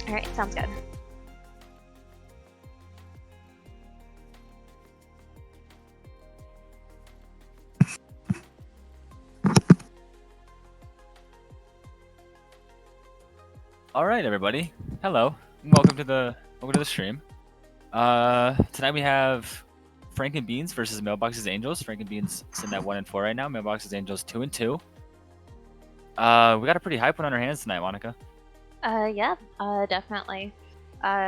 All right, sounds good. All right, everybody. Hello. Welcome to the stream. Tonight we have Frank and Beans versus Mailbox's Angels. Frank and Beans sitting at 1-4 right now. Mailbox's Angels 2-2. We got a pretty hype one on our hands tonight, Monica. Yeah, definitely.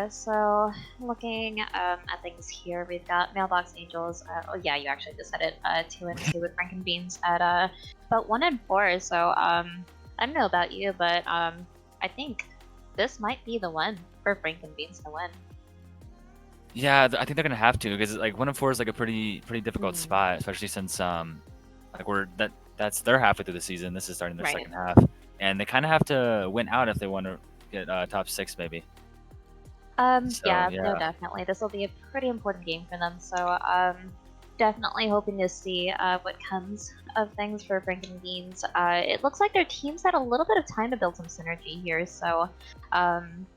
So looking at things here, we've got Mailbox Angels. Oh yeah, you actually just said it. 2-2 with Frank and Beans at about 1-4. So I don't know about you, but I think this might be the one for Frank and Beans to win. Yeah, I think they're gonna have to because like 1-4 is like a pretty difficult Mhm. spot, especially since like that's they're halfway through the season. This is starting their Right. second half, and they kind of have to win out if they want to get top 6 maybe. So Yeah, no, yeah. definitely. This will be a pretty important game for them. So, definitely hoping to see what comes of things for Frank and Beans. It looks like their team's had a little bit of time to build some synergy here. So,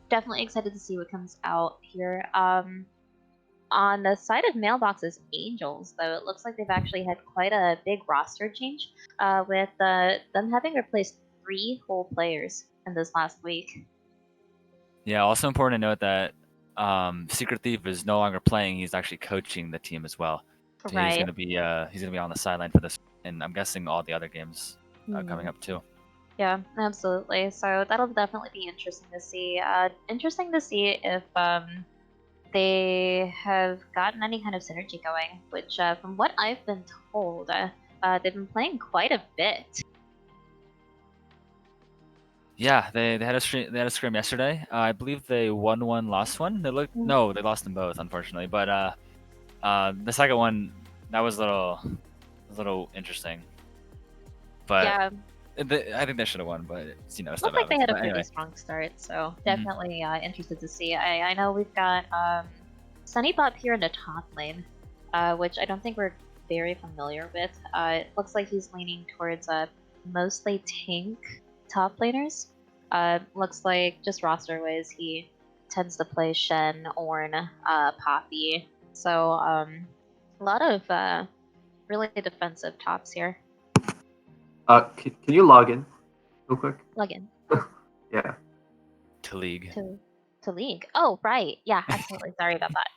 definitely excited to see what comes out here. On the side of Mailbox's Angels, though, it looks like they've actually had quite a big roster change, with them having replaced 3 whole players in this last week. Yeah, also important to note that Secret Thief is no longer playing. He's actually coaching the team as well. So he's Right. gonna be on the sideline for this, and I'm guessing all the other games coming up too. Yeah, absolutely. So that'll definitely be interesting to see. Interesting to see if they have gotten any kind of synergy going, which, from what I've been told, they've been playing quite a bit. Yeah, they had a scrim yesterday. I believe they won one, lost one. No, they lost them both, unfortunately. But the second one that was a little interesting. But Yeah, I think they should have won, but stuff looked like they happens. had a But pretty anyway. strong start, so Mhm. definitely interested to see. I know we've got Sunny Bob here in the top lane, which I don't think we're very familiar with. It looks like he's leaning towards mostly tank top laners. Looks like just roster ways he tends to play Shen, Ornn, Poppy. So a lot of really defensive tops here. Can you log in real quick? Log in Yeah. To league. to League. Oh right, yeah, absolutely. Sorry about that.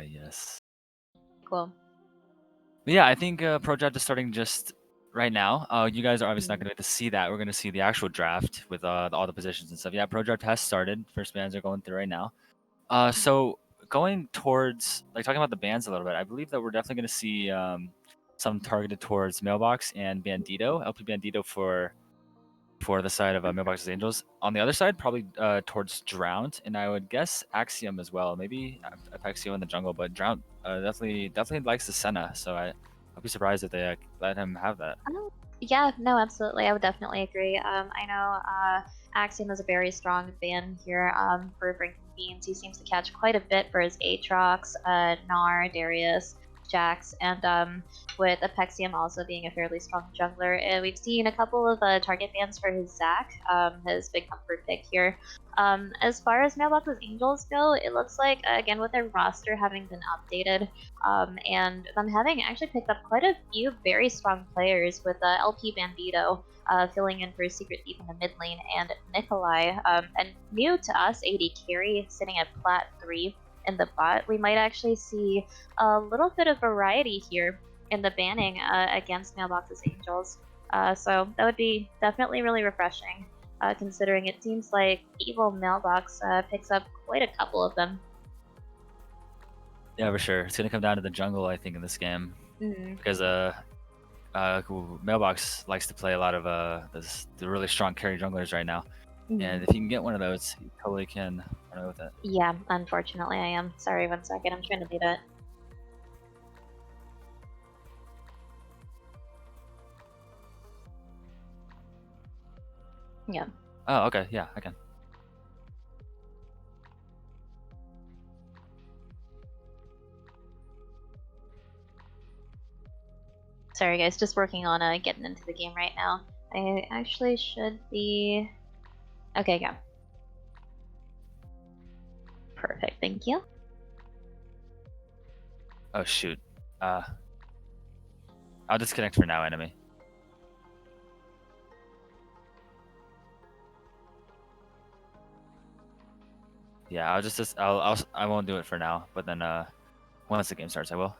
Yes. Cool. But yeah, I think Pro Draft is starting just right now. You guys are obviously not Mhm. going to get to see that. We're going to see the actual draft with all the positions and stuff. Yeah, Pro Draft has started. First bands are going through right now. So going towards like talking about the bands a little bit, I believe that we're definitely going to see some targeted towards Mailbox and Bandito, LP Bandito for the side of Mailbox's Angels. On the other side, probably towards Drowned, and I would guess Axiom as well. Maybe Apexio in the jungle, but Drowned definitely likes the Senna, so I'd be surprised if they let him have that. Oh, yeah, no, absolutely. I would definitely agree. I know Axiom is a very strong fan here for Frank and Beans. He seems to catch quite a bit for his Aatrox, Gnar, Darius, Jax, and with Apexium also being a fairly strong jungler. We've seen a couple of target bans for his Zac, his big comfort pick here. As far as Mailbox's Angels go, it looks like, again, with their roster having been updated, and them having actually picked up quite a few very strong players with LP Bandito filling in for Secret Thief in the mid lane, and Nikolai, and new to us, AD Carry sitting at Plat 3 in the bot. We might actually see a little bit of variety here in the banning against Mailbox's Angels. So that would be definitely really refreshing, considering it seems like Evil Mailbox picks up quite a couple of them. Yeah, for sure. It's gonna come down to the jungle, I think, in this game because Mailbox likes to play a lot of the really strong carry junglers right now, and if you can get one of those, you totally can run away with it. Yeah, unfortunately I am. Sorry, one second. I'm trying to do that. Yeah. Oh, okay, yeah, I can. Sorry, guys. Just working on getting into the game right now. I actually should be... Okay, yeah. Perfect, thank you. Oh shoot. I'll disconnect for now, enemy. Yeah, I won't do it for now, but then once the game starts, I will.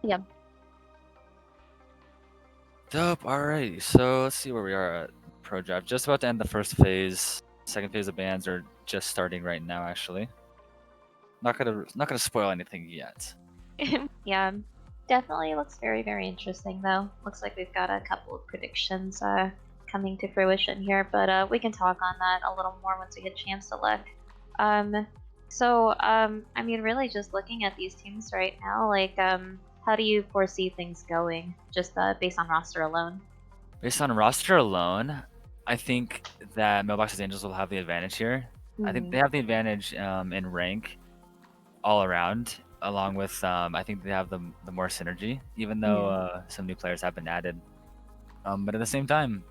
Yep. Dope. Alrighty. So let's see where we are at pro draft. Just about to end the first phase. Second phase of bans are just starting right now, actually. Not gonna spoil anything yet. Yeah, definitely looks very, very interesting though. Looks like we've got a couple of predictions coming to fruition here, but we can talk on that a little more once we get a chance to look. I mean, really just looking at these teams right now, like, how do you foresee things going, just based on roster alone? Based on roster alone, I think that Mailbox's Angels will have the advantage here. I think they have the advantage in rank all around, along with I think they have the more synergy, even though some new players have been added. But at the same time,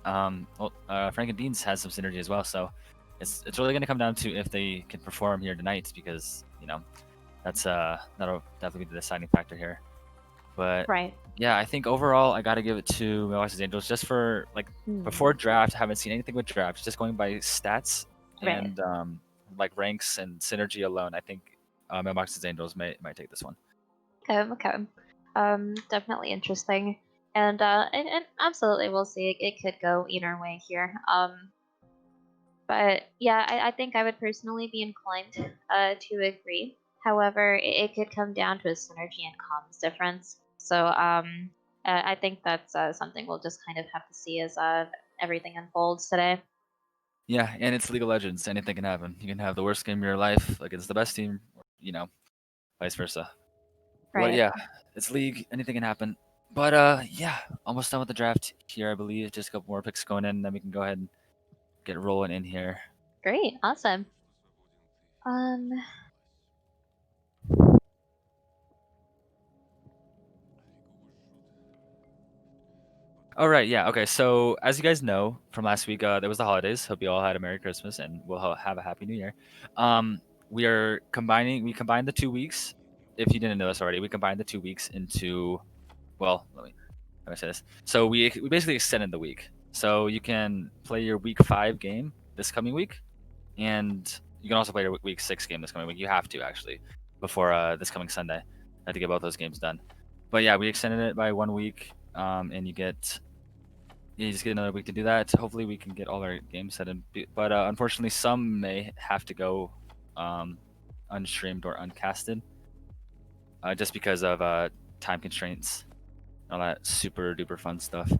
Frank and Beans has some synergy as well. So it's really going to come down to if they can perform here tonight, because that'll definitely be the deciding factor here. But Right. yeah, I think overall I got to give it to Mailbox's Angels just for like before draft. I haven't seen anything with draft. Just going by stats and like ranks and synergy alone, I think Mailbox's Angels might take this one. Okay. Definitely interesting, and absolutely we'll see. It could go either way here. But yeah, I think I would personally be inclined to agree. However, it could come down to a synergy and comms difference. So I think that's something we'll just kind of have to see as everything unfolds today. Yeah, and it's League of Legends. Anything can happen. You can have the worst game of your life against the best team, or, vice versa. But Right. yeah, it's League. Anything can happen. But yeah, almost done with the draft here, I believe. Just a couple more picks going in, then we can go ahead and get rolling in here. Great. Awesome. All right, yeah, okay. So as you guys know from last week, there was the holidays. Hope you all had a Merry Christmas and we'll have a Happy New Year. We combined the 2 weeks. If you didn't know this already, we combined the 2 weeks into, well, let me say this. So we basically extended the week. So you can play your week 5 game this coming week, and you can also play your week 6 game this coming week. You have to actually before this coming Sunday. I had to get both those games done. But yeah, we extended it by 1 week, and you just get another week to do that. Hopefully, we can get all our games set in. But unfortunately, some may have to go unstreamed or uncasted, just because of time constraints, all that super duper fun stuff.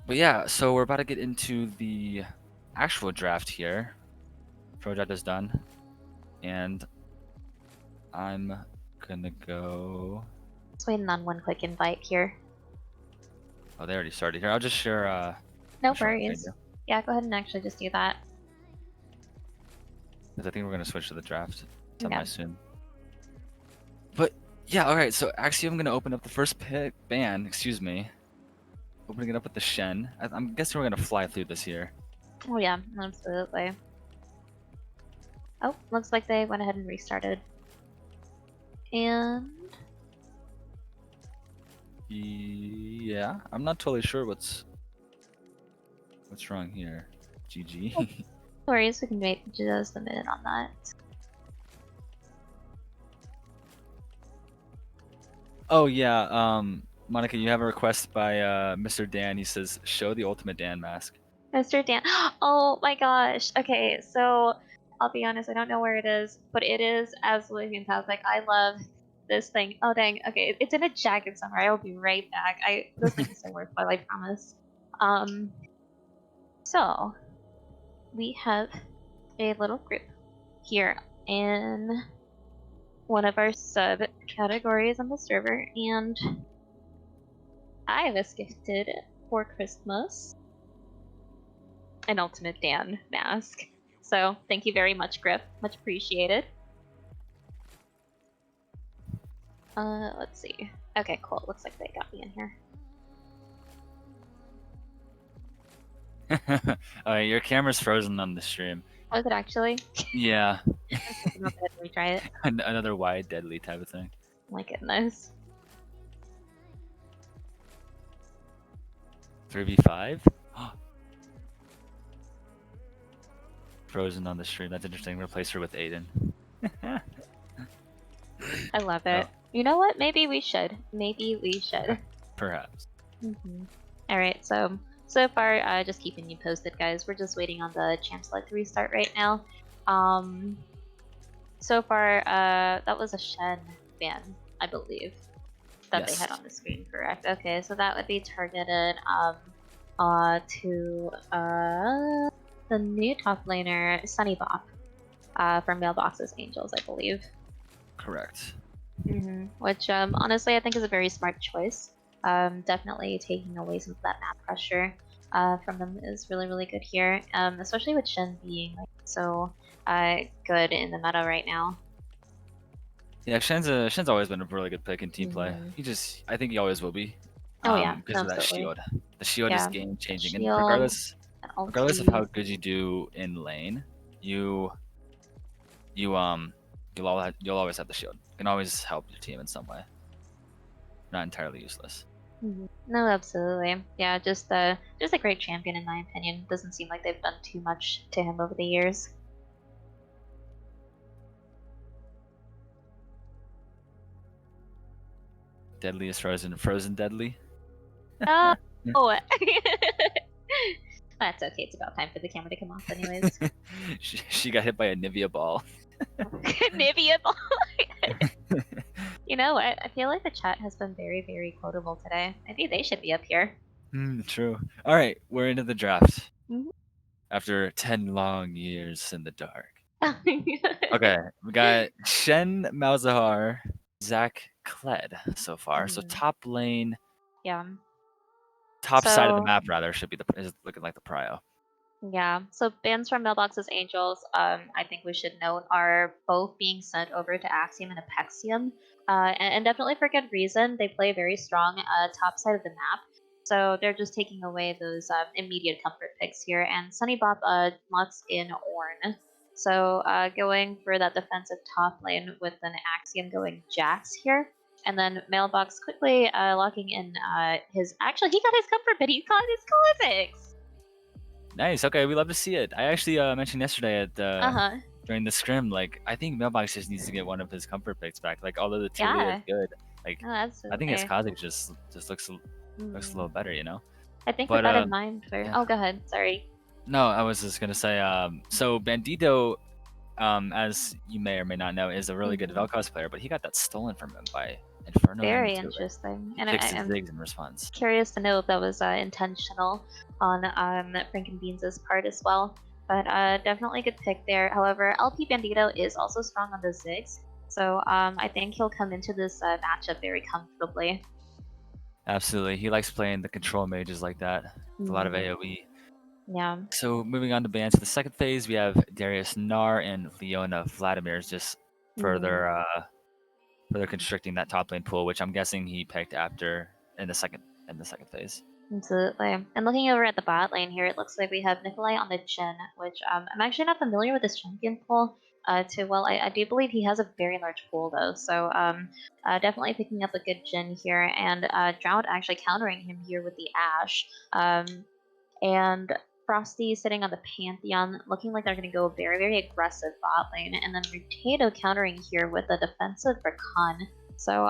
But yeah, so we're about to get into the actual draft here. Pro draft is done, and I'm gonna go. Just waiting on one quick invite here. Oh, they already started here. I'll just share. No share my worries. screen, Yeah, go ahead and actually just do that. because I think we're gonna switch to the draft Okay. semi soon. But yeah, all right. So actually, I'm gonna open up the first ban. Excuse me. Opening it up with the Shen. I'm guessing we're gonna fly through this here. Oh yeah, absolutely. Oh, looks like they went ahead and restarted. And Yeah, I'm not totally sure what's wrong here. GG. no worries, we can wait just a minute on that. Oh yeah, Monica, you have a request by Mr. Dan. He says, "Show the ultimate Dan mask." Mr. Dan. Oh my gosh. Okay, so I'll be honest, I don't know where it is, but it is absolutely fantastic. I love this thing. Oh dang. Okay, it's in a jacket somewhere. I will be right back. This thing is so worthwhile, I promise. So we have a little group here in one of our subcategories on the server, and I was gifted for Christmas an Ultimate Dan mask. So thank you very much, Griff. Much appreciated. Let's see. Okay, cool. Looks like they got me in here. Alright, your camera's frozen on the stream. Was it actually? Yeah. Let me try it. Another wide deadly type of thing. My goodness. 3v5? Frozen on the stream. That's interesting. Replace her with Aiden. I love it. Oh. You know what? Maybe we should. Maybe we should. Perhaps. All right. So far, just keeping you posted, guys. We're just waiting on the champ select to restart right now. So far, that was a Shen ban, I believe, that they had Yes. on the screen. Correct. Okay, so that would be targeted to the new top laner Sunny Bop from Mailbox's Angels, I believe. Correct. Which honestly I think is a very smart choice. Definitely taking away some of that map pressure from them is really, really good here, especially with Shen being like, so good in the meta right now. Yeah, Shen's always been a really good pick in team play. I think he always will be. Oh yeah, because of that absolutely. shield. The shield Yeah, is game changing, and shield, regardless and of ulti. how good you do in lane, you'll always have the shield. You can always help your team in some way. Not entirely useless. No, absolutely. Yeah, just a great champion in my opinion. Doesn't seem like they've done too much to him over the years. Deadly is frozen. Frozen deadly. Oh, that's okay. It's about time for the camera to come off, anyways. she got hit by a Nivea ball. Nivea ball. You know what? I feel like the chat has been very, very quotable today. Maybe they should be up here. True. All right, we're into the draft. Mhm. After 10 long years in the dark. Okay, we got Shen Malzahar, Zach Kled so far. So top lane, Yeah. top side of the So map rather is looking like the prio. yeah. So bans from Mailbox's Angels, I think we should note, are both being sent over to Axiom and Apexium. And definitely for good reason. They play very strong top side of the map. So they're just taking away those immediate comfort picks here. And Sunny Bop locks in Ornn. So going for that defensive top lane with an Axiom going Jax here. And then Mailbox quickly locking in his... Actually, he got his comfort bid. He got his classics. Nice. Okay, we love to see it. I actually mentioned yesterday at during the scrim, like I think Mailbox just needs to get one of his comfort picks back. Like although the Tilia is good, like I think his Kha'Zix just looks a little better, you know. I think with that in mind, for oh, go ahead. Sorry. No, I was just gonna say. So Bandito, as you may or may not know, is a really good Vel'Koz player, but he got that stolen from him by Inferno. Very interesting. And I'm Ziggs in response. Curious to know if that was intentional on Frankenbeans' part as well. But definitely a good pick there. However, LP Bandito is also strong on the Ziggs, so I think he'll come into this matchup very comfortably. Absolutely, he likes playing the control mages like that. It's a lot of AoE. Yeah. So moving on to bans for the second phase, we have Darius Nar and Leona Vladimir's just further constricting that top lane pool, which I'm guessing he picked after in the second phase. Absolutely. And looking over at the bot lane here, it looks like we have Nikolai on the Jhin, which I'm actually not familiar with this champion pool too well. I do believe he has a very large pool though, so definitely picking up a good Jhin here, and Drought actually countering him here with the Ashe, and Frosty sitting on the Pantheon, looking like they're going to go very, very aggressive bot lane, and then Rutato countering here with a defensive Rakan. So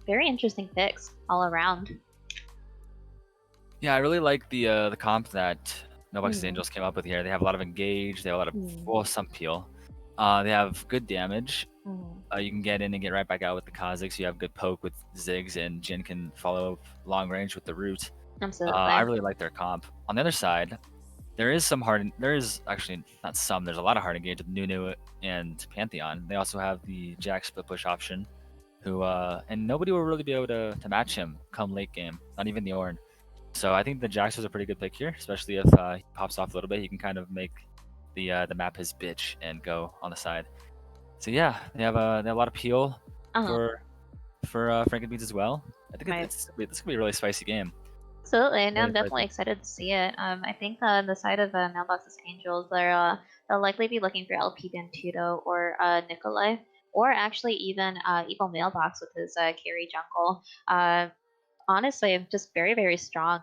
very interesting picks all around. Yeah, I really like the comp that Mailbox's Angels came up with here. They have a lot of engage. They have a lot of some peel. They have good damage. You can get in and get right back out with the Kha'Zix. You have good poke with Ziggs, and Jhin can follow long range with the root. Absolutely. I really like their comp. On the other side, there is actually not some. There's a lot of hard engage with Nunu and Pantheon. They also have the Jack split push option, who and nobody will really be able to match him come late game. Not even the Ornn. So I think the Jax was a pretty good pick here, especially if he pops off a little bit. He can kind of make the map his bitch and go on the side. So yeah, they have a lot of peel for Frankenbeans as well. I think Right. this could be a really spicy game. Absolutely, no, I'm Really definitely spicy. excited to see it. I think on the side of Mailbox's Angels, they'll likely be looking for LP Bantudo or Nikolai, or actually even Evil Mailbox with his carry jungle. Honestly, just very, very strong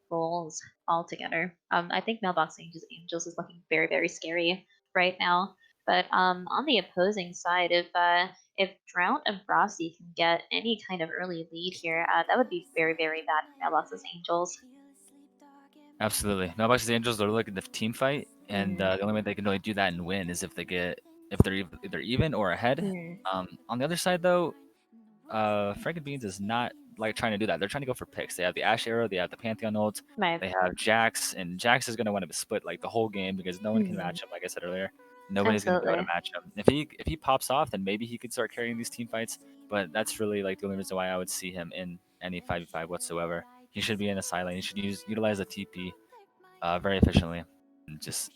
roles altogether. I think Mailbox Angels is looking very, very scary right now. But on the opposing side, if Drought and Frosty can get any kind of early lead here, that would be very, very bad for Mailbox's Angels. Absolutely. Mailbox's Angels are looking at the team fight, and Mm. the only way they can really do that and win is if they're either even or ahead. Mm. On the other side, though, Frankenbeans is not like trying to do that. They're trying to go for picks. They have the Ash arrow, they have the Pantheon ult, Right. they have Jax, and Jax is going to want to split like the whole game because no one can Mm. match him. Like I said earlier, nobody's going to be able to Absolutely. match him. If he pops off, then maybe he could start carrying these team fights. But that's really like the only reason why I would see him in any 5v5 whatsoever. He should be in a side lane. He should utilize the TP very efficiently and just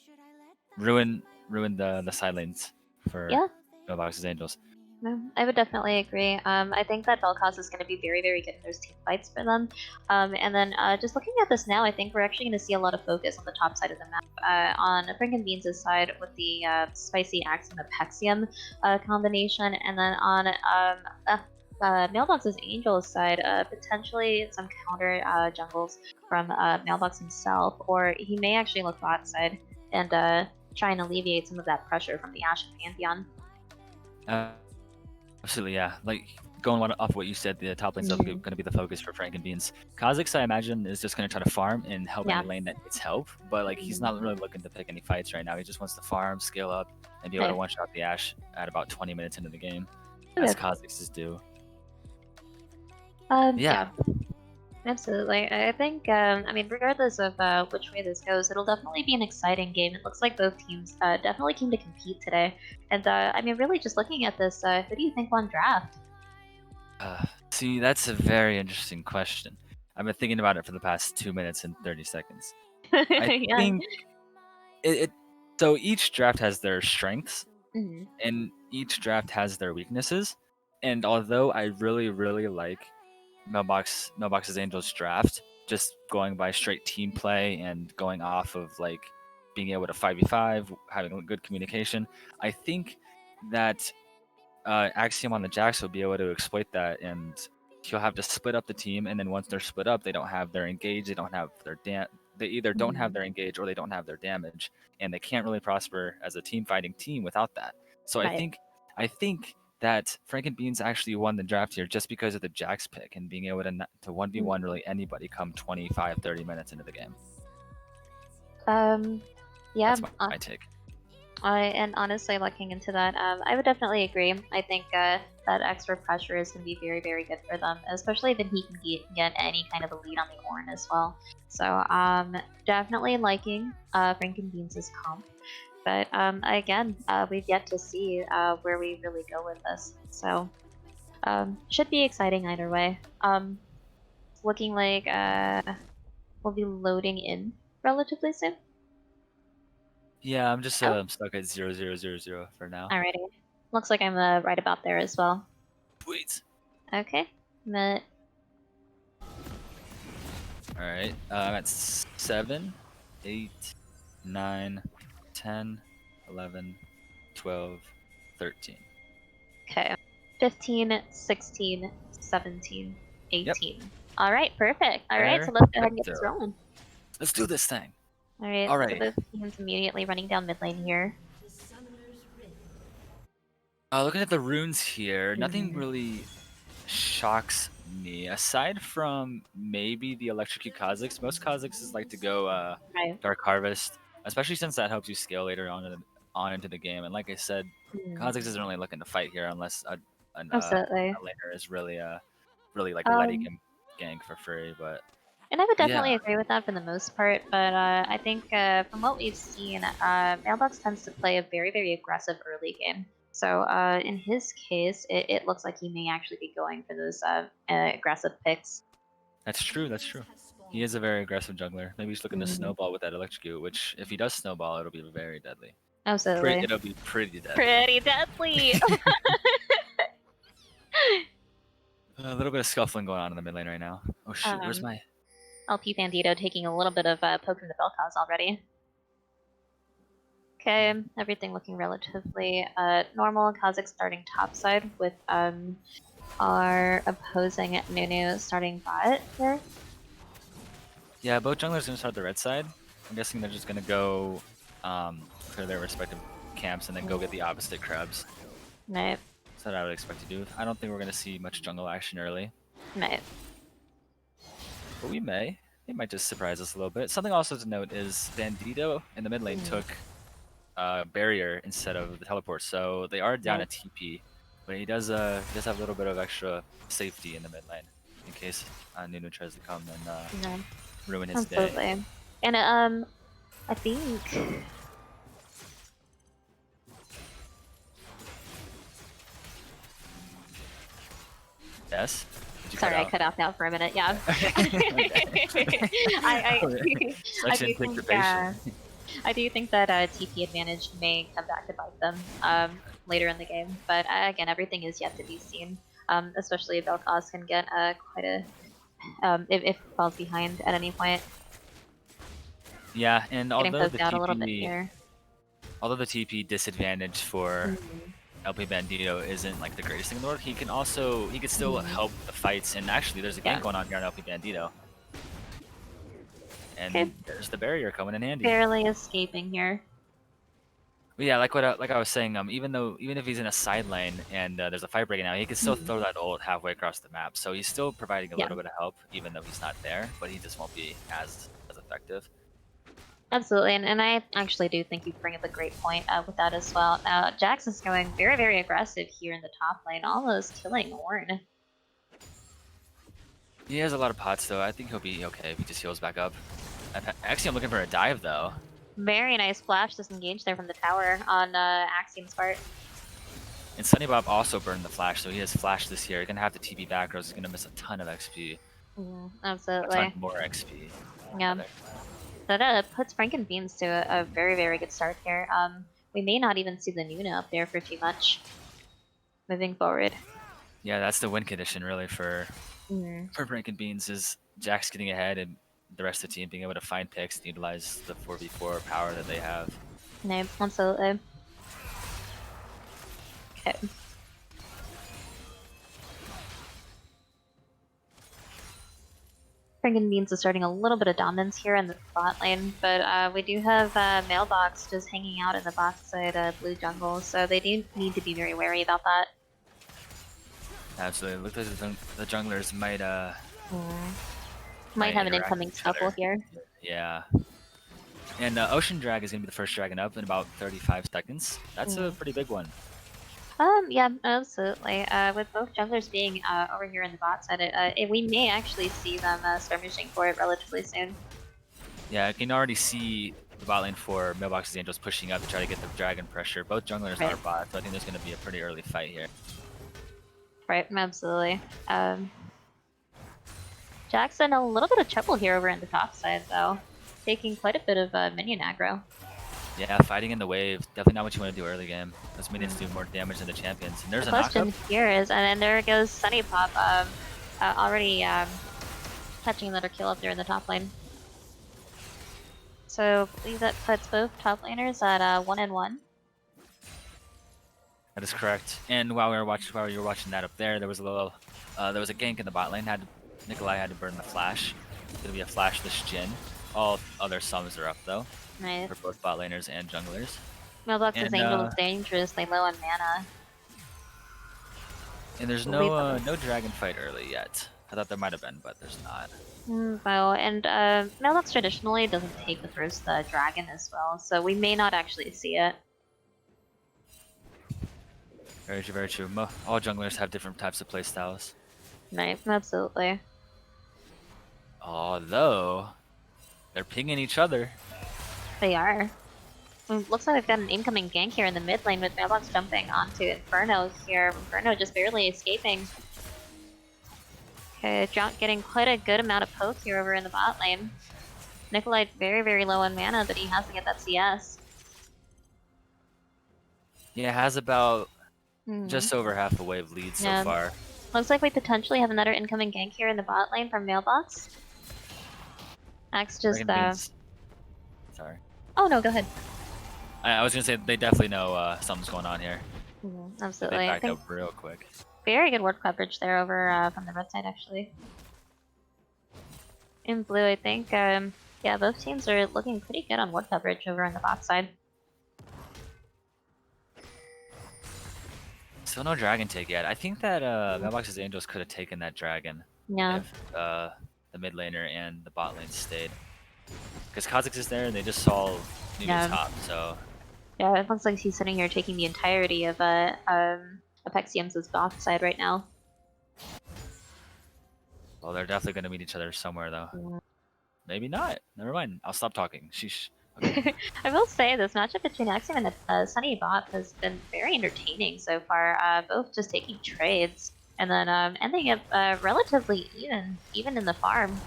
ruin the side lanes for Yeah. Mailbox's Angels. No, I would definitely agree. I think that Belcos is going to be very, very good in those team fights for them. And then just looking at this now, I think we're actually going to see a lot of focus on the top side of the map. On Frankenbeans' side with the Spicy Axe and Apexium combination, and then on Mailbox's Angels side, potentially some counter jungles from Mailbox himself, or he may actually look bot side and try and alleviate some of that pressure from the Ashe and Pantheon. Absolutely, yeah. Like going off what you said, the top lane's going to be the focus for Frankenbeans. Kha'Zix, I imagine, is just going to try to farm and help Yeah. any lane that needs help. But like he's not really looking to pick any fights right now. He just wants to farm, scale up, and be able to Right. one-shot the Ashe at about 20 minutes into the game, Okay. as Kha'Zix is due. Yeah, absolutely. I think, I mean, regardless of which way this goes, it'll definitely be an exciting game. It looks like both teams definitely came to compete today. And I mean, really, just looking at this, who do you think won draft? See, that's a very interesting question. I've been thinking about it for the past 2 minutes and 30 seconds. I Yeah. think so each draft has their strengths Hmm. and each draft has their weaknesses. And although I really, really like Mailbox's Angels draft, just going by straight team play and going off of like being able to 5v5, having good communication, I think that Axiom on the Jax will be able to exploit that, and he'll have to split up the team. And then once they're split up, they don't have their engage, they don't have their they either don't have their engage or they don't have their damage, and they can't really prosper as a team fighting team without that. So Right. I think that Frankenbeans actually won the draft here just because of the Jax pick and being able to 1v1 really anybody come 25, 30 minutes into the game. Yeah. That's my take. And honestly, looking into that, I would definitely agree. I think that extra pressure is going to be very, very good for them, especially if he can get any kind of a lead on the Ornn as well. So definitely liking Frankenbeans' comp. But again, we've yet to see where we really go with this. So should be exciting either way. Looking like we'll be loading in relatively soon. Yeah, I'm just Oh. stuck at 0, 0, 0, 0 for now. Alrighty. Looks like I'm right about there as well. Sweet. Okay. Alright, I'm at 7, 8, 9, 10, 11, 12, 13. Okay. 15, 16, 17, 18. Yep. Alright, perfect. Alright, so let's go ahead and get this Perfecto. rolling. Let's do this thing. Alright, Alright. so both teams immediately running down mid lane here. Looking at the runes here, nothing really shocks me. Aside from maybe the Electrocute Kha'Zix, most Kha'Zixes like to go Right. Dark Harvest, especially since that helps you scale later on into the game. And like I said, Kha'Zix isn't really looking to fight here unless a Absolutely. laner is really like letting him gank for free. But And I would yeah. definitely agree with that for the most part, but I think from what we've seen, Mailbox tends to play a very, very aggressive early game. So in his case, it looks like he may actually be going for those aggressive picks. That's true. That's true. He is a very aggressive jungler. Maybe he's looking to snowball with that electrocute, which if he does snowball, it'll be very deadly. Absolutely. It'll be pretty deadly. Pretty deadly. A little bit of scuffling going on in the mid lane right now. Oh shoot, where's my... LP Bandito taking a little bit of poke from the Belcause already. Okay, everything looking relatively normal. Kha'Zix starting topside with our opposing Nunu starting bot here. Yeah, both junglers gonna start the red side. I'm guessing they're just gonna go clear their respective camps and then go get the opposite crabs. Right. That's what I would expect to do. I don't think we're gonna see much jungle action early. Right. But we may. It might just surprise us a little bit. Something also to note is Bandito in the mid lane took barrier instead of the teleport, so they are down a TP. But he does have a little bit of extra safety in the mid lane in case Nunu tries to come and ruin his day. Absolutely. And I think Yes? Did you sorry, cut I out? cut off now for a minute. Yeah. I do think that TP advantage may come back to bite them later in the game, but again, everything is yet to be seen. Especially if Belcause can get quite a if it falls behind at any point. Yeah, and Getting although poked out a little bit here. the TP disadvantage for LP Bandito isn't like the greatest thing in the world, he can still help the fights. And actually, there's a gank going on here on LP Bandito. And there's the barrier coming in handy. Barely escaping here. But yeah, like I was saying, even if he's in a side lane and there's a fight breaking out, he can still throw that ult halfway across the map. So he's still providing a little bit of help, even though he's not there. But he just won't be as effective. Absolutely, and I actually do think you bring up a great point with that as well. Jax is going very, very aggressive here in the top lane, almost killing Ornn. He has a lot of pots, though. I think he'll be okay if he just heals back up. Actually, I'm looking for a dive, though. Very nice flash disengage there from the tower on Axiom's part. And Sunny Bob also burned the flash, so he has flash this year. He's gonna have to TP back, or he's gonna miss a ton of XP. Absolutely. A ton more XP. Yeah. That puts Frankenbeans to a very, very good start here. We may not even see the Nunu up there for too much moving forward. Yeah, that's the win condition really for Frankenbeans is Jax getting ahead and the rest of the team being able to find picks and utilize the 4v4 power that they have. No, absolutely. Okay. Frankenbeans is starting a little bit of dominance here in the bot lane, but we do have Mailbox just hanging out in the box side blue jungle, so they do need to be very wary about that. Absolutely. Looks like the junglers might might have an incoming scuffle here. Yeah. And Ocean Drag is going to be the first dragon up in about 35 seconds. That's a pretty big one. Yeah, absolutely. With both junglers being over here in the bot side, we may actually see them skirmishing for it relatively soon. Yeah, I can already see the bot lane for Mailbox's Angels pushing up to try to get the dragon pressure. Both junglers are bot, so I think there's going to be a pretty early fight here. Right, absolutely. Jackson, a little bit of trouble here over in the top side, though. Taking quite a bit of minion aggro. Yeah, fighting in the wave, definitely not what you want to do early game. Those minions do more damage than the champions. And there's the a knockup. question here is, and then there goes Sunny Pop, already catching another kill up there in the top lane. So I believe that puts both top laners at 1-1. That is correct. And while you were watching that up there, there was a little, there was a gank in the bot lane. Nikolai had to burn the flash. It's gonna be a flash this Jhin. All other sums are up though. Nice. For both bot laners and junglers. Mailbox's Angel is dangerous. They low on mana. And there's no dragon fight early yet. I thought there might have been, but there's not. Well, and Mailbox traditionally doesn't take the first dragon as well, so we may not actually see it. Very true, very true. All junglers have different types of playstyles. Right, absolutely. Although, they're pinging each other. They are. Looks like we've got an incoming gank here in the mid lane with Mailbox jumping onto Inferno here. Inferno just barely escaping. Okay, Jaunt getting quite a good amount of poke here over in the bot lane. Nikolai very, very low on mana, but he has to get that CS. Yeah, has about just over half a wave lead so far. Looks like we potentially have another incoming gank here in the bot lane from Mailbox. Axe just Dragon Beans. Sorry. Oh no, go ahead. I was gonna say they definitely know something's going on here. Absolutely. They I backed think up real quick. very good ward coverage there over from the red side actually. In blue, I think yeah, both teams are looking pretty good on ward coverage over on the bot side. Still no dragon take yet. I think that Mailbox's Angels could have taken that dragon Yeah. if the mid laner and the bot lane stayed. Because Kha'Zix is there and they just saw Nunu's Yeah. top, so Yeah, it looks like he's sitting here taking the entirety of Apexium's bot side right now. well, they're definitely gonna meet each other somewhere though. Yeah. Maybe not. Never mind. I'll stop talking. Sheesh. Okay. I will say this matchup between Axiom and Sunny Bot has been very entertaining so far. Both just taking trades and then ending up relatively even in the farm.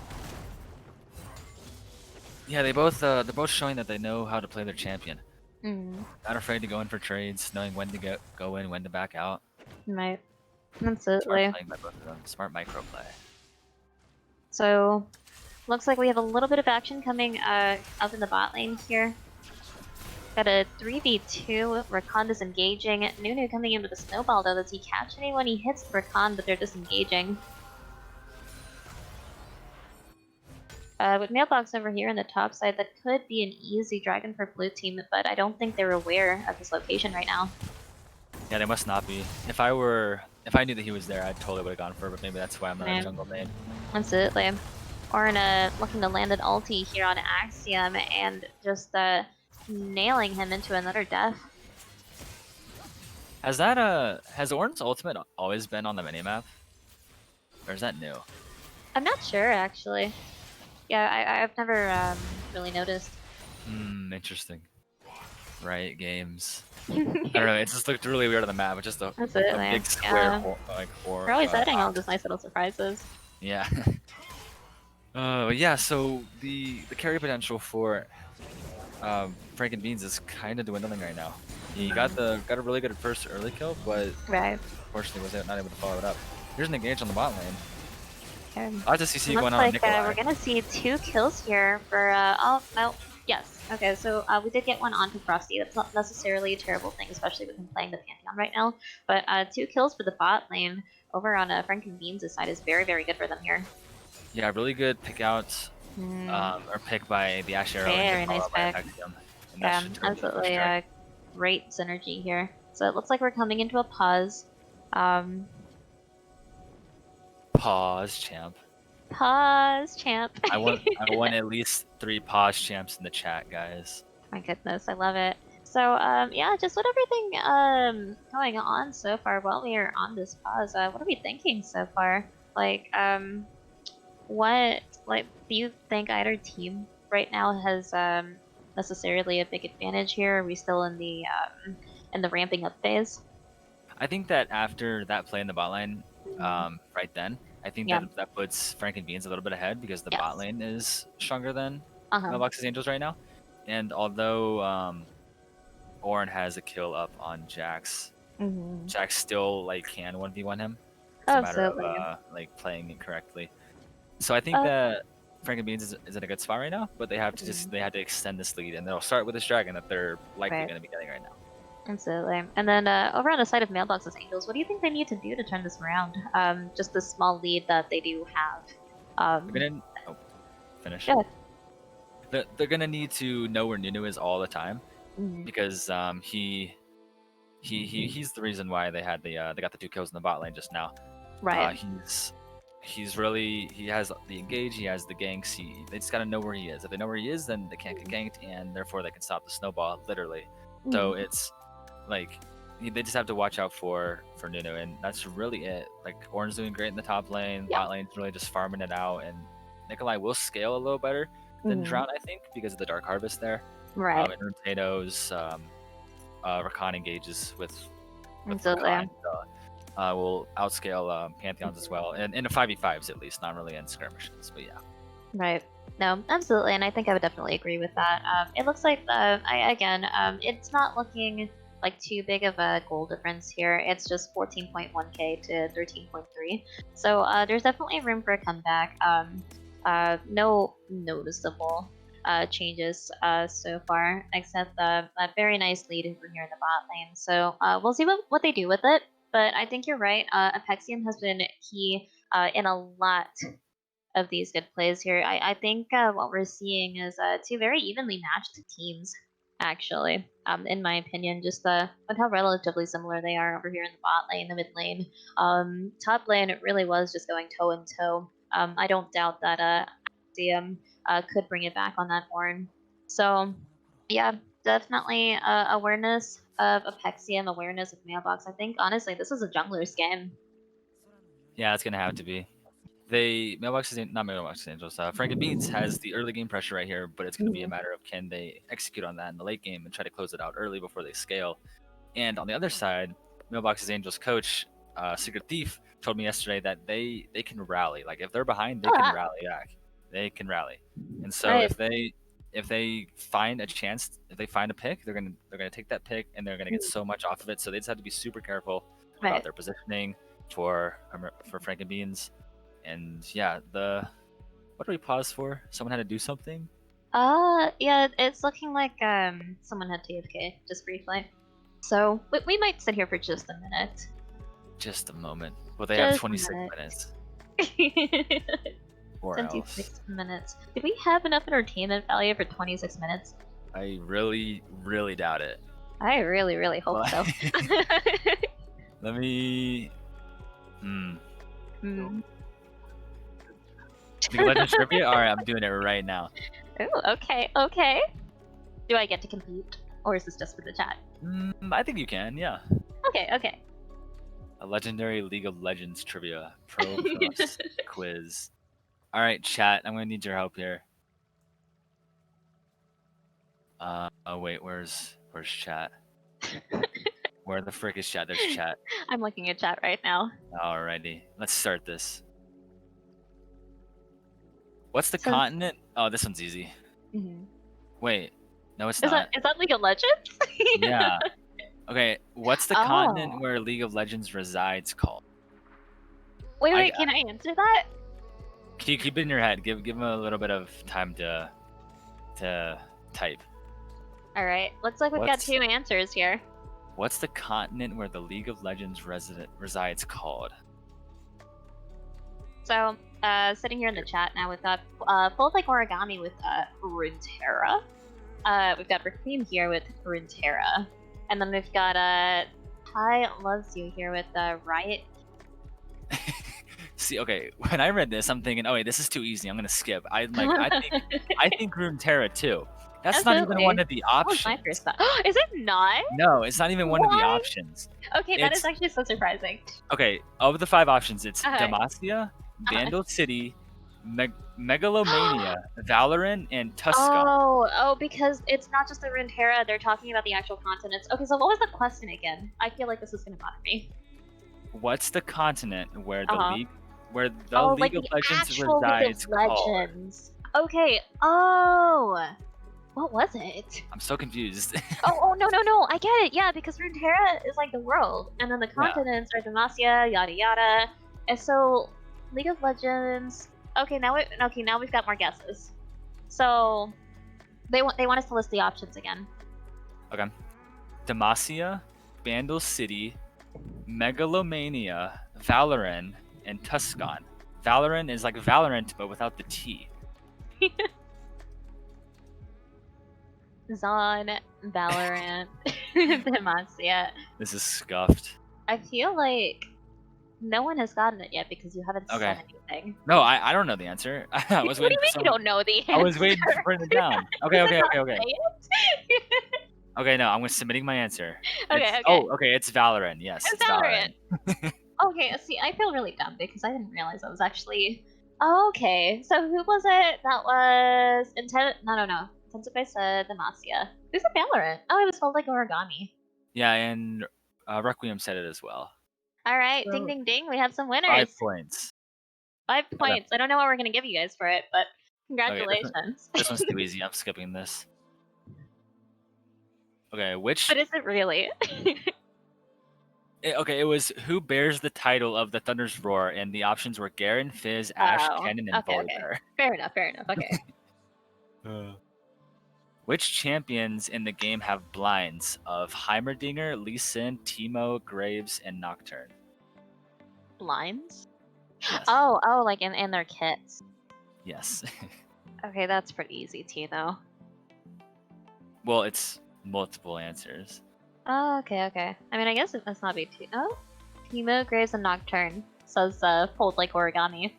Yeah, they're both showing that they know how to play their champion. Mm, Not afraid to go in for trades, knowing when to go in, when to back out. right. Smart Absolutely. playing by both of them. Smart micro play. So looks like we have a little bit of action coming up in the bot lane here. Got a 3v2. Rakan disengaging. Nunu coming in with a snowball though. Does he catch anyone? He hits Rakan, but they're disengaging. With Mailbox over here on the top side, that could be an easy dragon for blue team, but I don't think they're aware of his location right now. Yeah, they must not be. If I knew that he was there, I totally would have gone for it, but maybe that's why I'm not a jungle main. Absolutely. Ornn looking to land an ulti here on Axiom and just nailing him into another death. Has Ornn's ultimate always been on the minimap? Or is that new? I'm not sure actually. Yeah, I've never really noticed. Interesting. Riot Games. I don't know, it just looked really weird on the map, with just a big square horde. We're always adding all these nice little surprises. Yeah. Yeah, so the carry potential for Franken Beans is kind of dwindling right now. He got a really good first early kill, but Right. unfortunately was not able to follow it up. Here's an engage on the bot lane. Lots of CC looks going on like Nikolai. we're gonna see 2 kills here for oh no, yes. Okay, so we did get one onto Frosty. That's not necessarily a terrible thing, especially with him playing the Pantheon right now. But 2 kills for the bot lane over on Franken Beans' side is very, very good for them here. Yeah, really good pick out or pick by the Ash Arrow. Very and nice by pick. Apexium. And Yeah, should totally absolutely great synergy here. So it looks like we're coming into a pause. Pause, champ. Pause, champ. I want at least 3 pause champs in the chat, guys. My goodness, I love it. So yeah, just with everything going on so far while we are on this pause, what are we thinking so far? Like what do you think either team right now has necessarily a big advantage here? Are we still in the ramping up phase? I think that after that play in the bot lane, right then, I think that puts Franken Beans a little bit ahead because the bot lane is stronger than Mailbox's Angels right now. And although Ornn has a kill up on Jax, Jax still can 1v1 him. It's a matter of playing it correctly. So I think that Franken Beans is in a good spot right now, but they have to they had to extend this lead, and they'll start with this dragon that they're likely going to be getting right now. Absolutely. And then over on the side of Mailbox's Angels, what do you think they need to do to turn this around? Just the small lead that they do have. Finish. Go ahead. They're gonna need to know where Nunu is all the time, because he's the reason why they had they got the 2 kills in the bot lane just now. Right. He has the engage, he has the ganks. They just gotta know where he is. If they know where he is, then they can't get ganked, and therefore they can stop the snowball literally. So it's they just have to watch out for Nunu, and that's really it. Ornn's doing great in the top lane, bot lane's really just farming it out, and Nikolai will scale a little better than Drown, I think, because of the Dark Harvest there. Right. And Potatoes, Rakan engages with Absolutely. Rakan, will outscale Pantheons as well, and in the 5v5s at least, not really in skirmishes, but yeah. Right. No, absolutely, and I think I would definitely agree with that. It looks like it's not looking like too big of a goal difference here. It's just 14.1k to 13.3. So there's definitely room for a comeback. No noticeable changes so far, except a very nice lead over here in the bot lane. So we'll see what they do with it. But I think you're right. Apexium has been key in a lot of these good plays here. I think what we're seeing is two very evenly matched teams, actually, in my opinion, just with how relatively similar they are over here in the bot lane, the mid lane. Top lane, it really was just going toe and toe. I don't doubt that Axiom could bring it back on that horn. So, yeah, definitely awareness of Apexium, awareness of Mailbox. I think, honestly, this is a jungler's game. Yeah, it's gonna have to be. Mailbox is not Mailbox Angels. Frank and Beans has the early game pressure right here, but it's gonna be a matter of can they execute on that in the late game and try to close it out early before they scale. And on the other side, Mailbox's Angels coach, Secret Thief, told me yesterday that they can rally. Like if they're behind, they can rally back. They can rally. And so Right. if they find a chance, if they find a pick, they're gonna take that pick and they're gonna get so much off of it. So they just have to be super careful about Right. their positioning for Frank and Beans. And yeah, what do we pause for? Someone had to do something. Yeah, it's looking like someone had TFK just briefly. So we might sit here for just a minute. Just a moment. Well, they have Just a 26 minute. minutes. Or else. 26 minutes. Do we have enough entertainment value for 26 minutes? I really, really doubt it. I really, really hope so. Let me. Hmm. League of Legends trivia? Alright, I'm doing it right now. Oh, okay, okay. Do I get to compete? Or is this just for the chat? I think you can, yeah. Okay, okay. A legendary League of Legends trivia pro plus quiz. Alright, chat, I'm gonna need your help here. Oh wait, where's chat? Where the frick is chat? There's chat. I'm looking at chat right now. Alrighty, let's start this. What's the So- continent? Oh, this one's easy. Mhm. Wait, no, it's Is not. that League of Legends? Yeah. Okay, what's the Oh. continent where League of Legends resides called? Wait, can I answer that? Can you keep it in your head? Give them a little bit of time to type. All right, looks like we've got two answers here. What's the continent where the League of Legends resides called? So, sitting here in the chat now, we've got Fold Like Origami with Runeterra. We've got Requiem here with Runeterra. And then we've got Ty Loves You here with Riot. See, okay, when I read this, I'm thinking, oh wait, this is too easy. I'm gonna skip. I think Runeterra too. That's not even one of the options. That was my first thought. Is it not? No, it's not even one of the options. Okay, that is actually so surprising. Okay, of the 5 options, it's Demacia, Vandal City, Megalomania, Valorant, and Tuscan. Oh, because it's not just the Runeterra, they're talking about the actual continents. Okay, so what was the question again? I feel like this is gonna bother me. What's the continent where the League like of the Legends actual resides League of called? Legends. Okay. Oh, what was it? I'm so confused. oh no! I get it. Yeah, because Runeterra is like the world, and then the continents are Demacia, yada yada. And so League of Legends. Okay, now we've got more guesses. So they want us to list the options again. Okay. Demacia, Vandal City, Megalomania, Valorant, and Tuscan. Valorant is like Valorant, but without the T. Zon, Valorant, Demacia. This is scuffed. I feel like no one has gotten it yet because you haven't said anything. No, I don't know the answer. I was waiting. What do you mean you don't know the answer? I was waiting to print it down. Okay. Say Okay, no, I'm submitting my answer. Okay. Oh, okay, it's Valorant. Yes, it's Valorant. Okay, see, I feel really dumb because I didn't realize I was actually. Oh, okay, so who was it? That was No. Intensive said Demacia. Who's a Valorant? Oh, it was Fold Like Origami. Yeah, and Requiem said it as well. All right, ding ding ding, we have some winners. 5 points. 5 points. I don't know what we're gonna give you guys for it, but congratulations. Okay, this one's too easy. I'm skipping this. Okay, which But is it really? it was who bears the title of the Thunder's Roar, and the options were Garen, Fizz, Ash, Oh, Kennen, and okay, okay. Volibear. Fair enough, fair enough. Okay. Which champions in the game have blinds of Heimerdinger, Lee Sin, Teemo, Graves, and Nocturne? Blinds? Yes. Oh, like in their kits. Yes. Okay, that's pretty easy too, though. Well, it's multiple answers. Oh, okay. I mean, I guess it must not be too. Oh, Teemo, Graves, and Nocturne says fold like origami.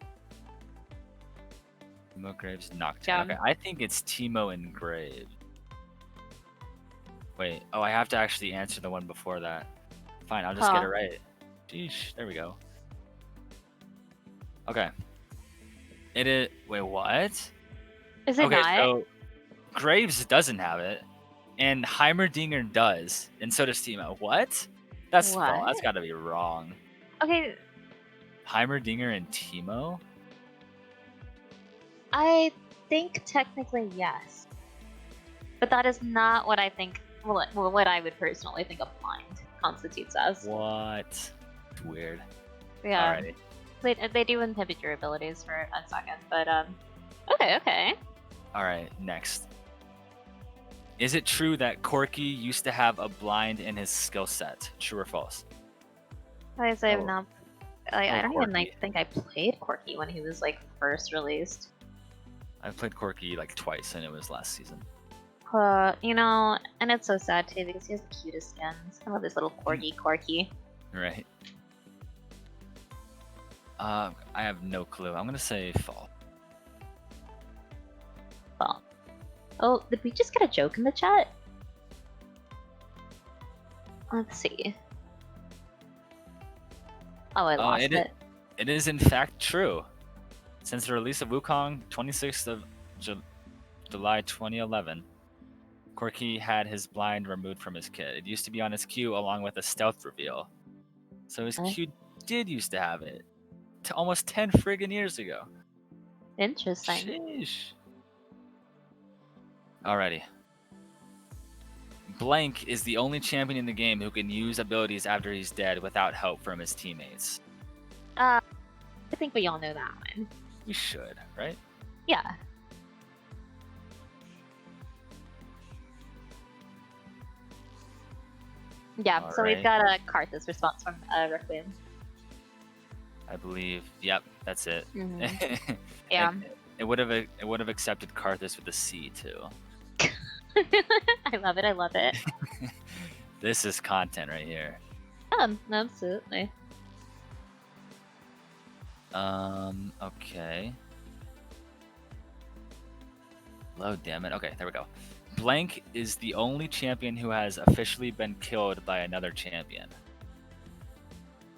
Teemo, Graves, Nocturne. Yeah. Okay, I think it's Teemo and Graves. Wait, oh, I have to actually answer the one before that. Fine, I'll just get it right. Sheesh, there we go. Okay. It is. Wait, what? Is it Okay, not? so Graves doesn't have it, and Heimerdinger does, and so does Teemo. What? That's false. What? That's got to be wrong. Okay, Heimerdinger and Teemo? I think technically yes, but that is not what I think. Well, what I would personally think a blind constitutes as. What? It's weird. Yeah. Alrighty. They do inhibit your abilities for a second, but okay. All right, next. Is it true that Corky used to have a blind in his skill set? True or false? I say Oh. not. I don't even Corky. think I played Corky when he was like first released. I've played Corky like twice, and it was last season. You know, and it's so sad too because he has the cutest skins. I love this little Corky. Right. I have no clue. I'm gonna say false. Well, oh, did we just get a joke in the chat? Let's see. Oh, I lost it. It is in fact true. Since the release of Wukong, 26th of July 2011, Corky had his blind removed from his kit. It used to be on his Q along with a stealth reveal. So his Okay. Q did used to have it. Almost 10 friggin' years ago. Interesting. Sheesh. Alrighty. Blank is the only champion in the game who can use abilities after he's dead without help from his teammates. I think we all know that one. We should, right? Yeah. Yeah, so we've got a Karthus response from Requiem. I believe. Yep, that's it. Mm-hmm. Yeah. And it would have accepted Karthus with a C too. I love it. This is content right here. Absolutely. Okay. Load, damn it. Okay, there we go. Blank is the only champion who has officially been killed by another champion.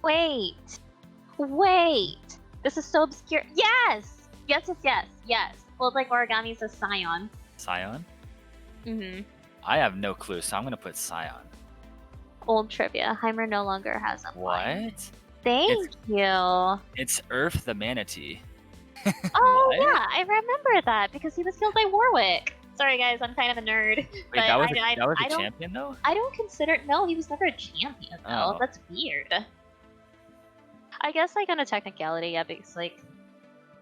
Wait. This is so obscure. Yes. Well, like origami says Scion. Scion? Mm-hmm. I have no clue, so I'm gonna put Scion. Old trivia. Heimer no longer has a blind. What? Thank you. It's Earth the manatee. Oh What? yeah, I remember that because he was killed by Warwick. Sorry guys, I'm kind of a nerd. Wait, but that was I a don't, champion though? I don't consider. No, he was never a champion though. Oh. That's weird. I guess like on a technicality, yeah, because like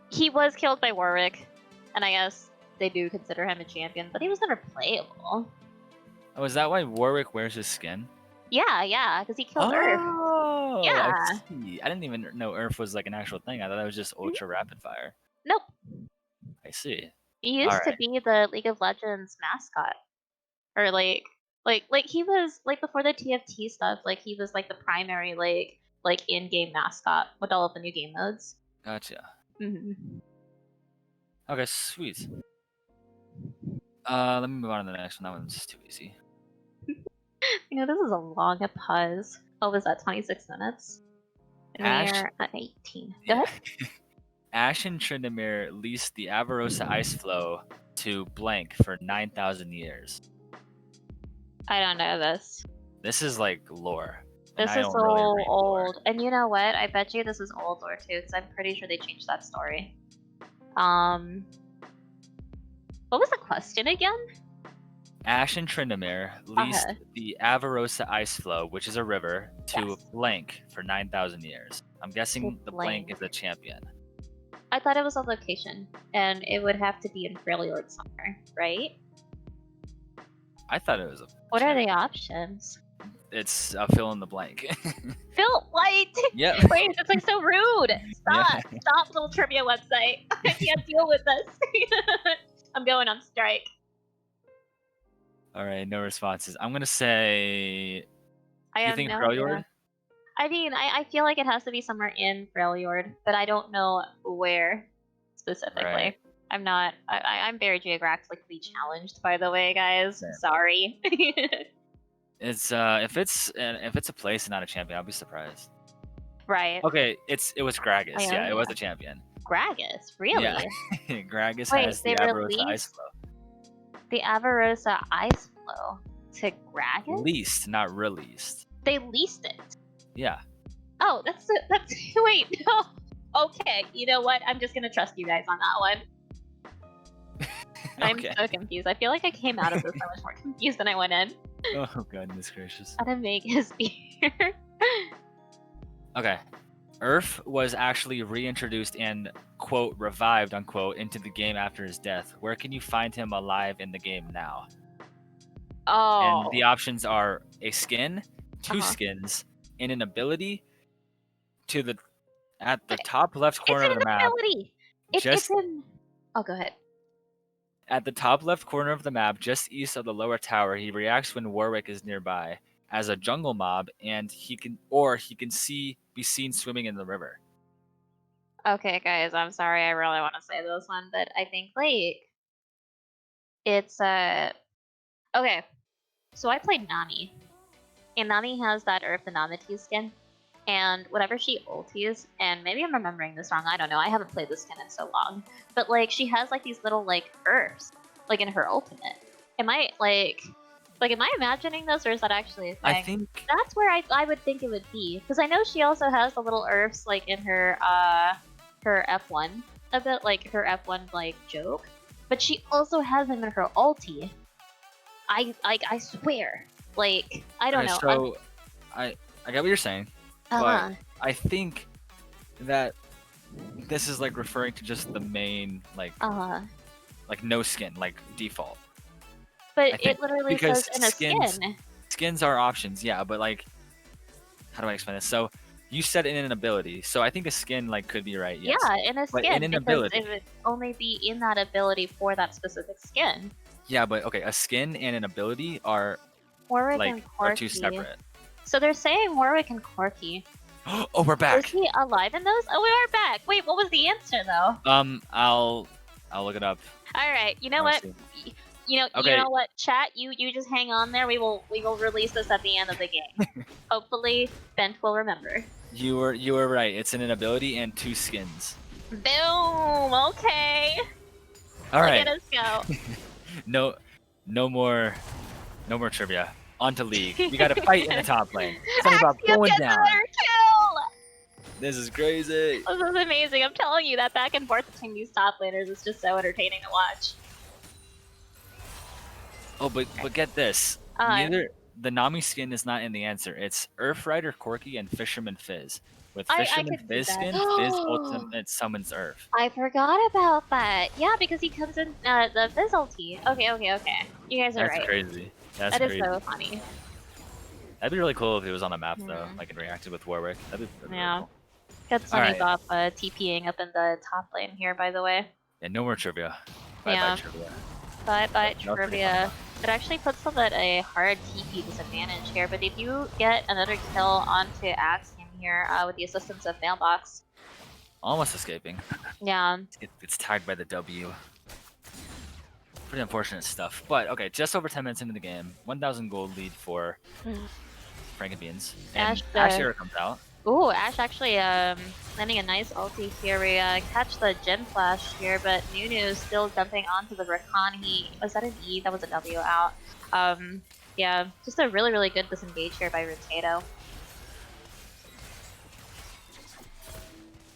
he was killed by Warwick, and I guess they do consider him a champion, but he was never playable. Oh, is that why Warwick wears his skin? Yeah, because he killed Earth. Oh, Yeah. I see. I didn't even know Earth was like an actual thing. I thought it was just ultra rapid fire. Nope. I see. He used to be the League of Legends mascot, or like he was like before the TFT stuff. Like he was like the primary like in-game mascot with all of the new game modes. Gotcha. Mm-hmm. Okay, sweet. Let me move on to the next one. That one's too easy. You know, this is a long pause. What was that? 26 minutes. And Ash- we're at 18. Go ahead. Ash and Tryndamere leased the Avarosa ice flow to Blank for 9,000 years. I don't know this. This is like lore. This is so old. And you know what? I bet you this is old lore too, because I'm pretty sure they changed that story. What was the question again? Ash and Tryndamere leased the Avarosa ice flow, which is a river, to Yes. blank for 9,000 years. I'm guessing the blank is the champion. I thought it was a location, and it would have to be in Freljord somewhere, right? I thought it was a What are champion. the options? It's fill in the blank. Phil, what? Yep. Wait, that's like so rude. Stop. Yeah. Stop, little trivia website. I can't deal with this. I'm going on strike. All right, no responses. I'm gonna say. I Do you have think no Freljord? idea. I mean, I feel like it has to be somewhere in Freljord, but I don't know where specifically. Right. I'm not. I'm very geographically challenged, by the way, guys. Same. Sorry. It's if it's a place and not a champion, I'll be surprised. Right. Okay, it was Gragas. Yeah, it was Ionia. a champion. Gragas, really? Yeah. Gragas Wait, has they the Avarosa ice released flow. the Avarosa ice flow to Gragas? Leased, not released. They leased it. Yeah. Oh, that's wait, no. Okay, you know what? I'm just gonna trust you guys on that one. I'm Okay. so confused. I feel like I came out of this so much more confused than I went in. Oh goodness gracious. How to make his beer. Okay. Earth was actually reintroduced and quote revived unquote into the game after his death. Where can you find him alive in the game now? Oh. And the options are a skin, 2 Uh-huh. skins, and an ability at the top left corner It's of an the map. ability. It's Just in. Oh, go ahead. at the top left corner of the map, just east of the lower tower, he reacts when Warwick is nearby as a jungle mob, and he can be seen swimming in the river. Okay, guys, I'm sorry. I really want to say this one, but I think like it's okay. So I played Nami, and Nami has that Earth Anamity skin, and whenever she ulties, and maybe I'm remembering this wrong. I don't know. I haven't played this skin in so long, but like she has like these little like Earths like in her ultimate. Am I am I imagining this, or is that actually a thing? I think That's where I would think it would be, because I know she also has the little Earths like in her F1 a bit, like her F1 like joke, but she also has them in her ulti. I swear, like I don't okay, know. So I get what you're saying, Uh-huh. but I think that this is like referring to just the main like no skin, like default. But I think it literally because says in a skin. skins are options, yeah, but like how do I explain this? So you said in an ability, so I think a skin like could be right, yes. Yeah, in a But skin, in an because ability. it would only be in that ability for that specific skin. Yeah, but okay, a skin and an ability are Warwick like and are Corky. 2 separate. So they're saying Warwick and Corky. Oh, we're Is back. he alive in those? Oh, we are back. Wait, what was the answer though? I'll look it up. All right, you know Let's what? see. You Okay. know what? Chat, you just hang on there. We will release this at the end of the game. Hopefully, Bent will remember. You were right. It's in an ability and 2 skins. Boom. Okay. All right. Look at us go. No more trivia. On to League. We got to fight in the top lane. SpongeBob Axiom going gets down. another kill. This is crazy. This is amazing. I'm telling you, that back and forth between these top laners is just so entertaining to watch. Oh, but get this. Neither the Nami skin is not in the answer. It's Earth Rider Corky and Fisherman Fizz. With I Fisherman could see Fizz that. skin, Fizz ultimate summons Earth. I forgot about that. Yeah, because he comes in the Fizz ulti. Okay. You guys are That's right. crazy. That's That is crazy. so funny. That'd be really cool if it was on the map though, Mhm. like it reacted with Warwick. That'd be really Yeah. cool. Got Sunny's Alright. off TPing up in the top lane here, by the way. Yeah, no more trivia. Bye Yeah. bye trivia. Bye That was pretty trivia. fun. It actually puts them at a hard TP disadvantage here, but if you get another kill onto Axiom here with the assistance of Mailbox, Almost escaping. yeah. It's tagged by the W. Pretty unfortunate stuff. But okay, just over 10 minutes into the game, 1,000 gold lead for Frankenbeans. And Ash, Asher comes out. Ooh, Ash actually landing a nice ulti here. We catch the Gen Flash here, but Nunu still jumping onto the Rakan. Was that an E? That was a W out. Yeah, just a really, really good disengage here by Rotato.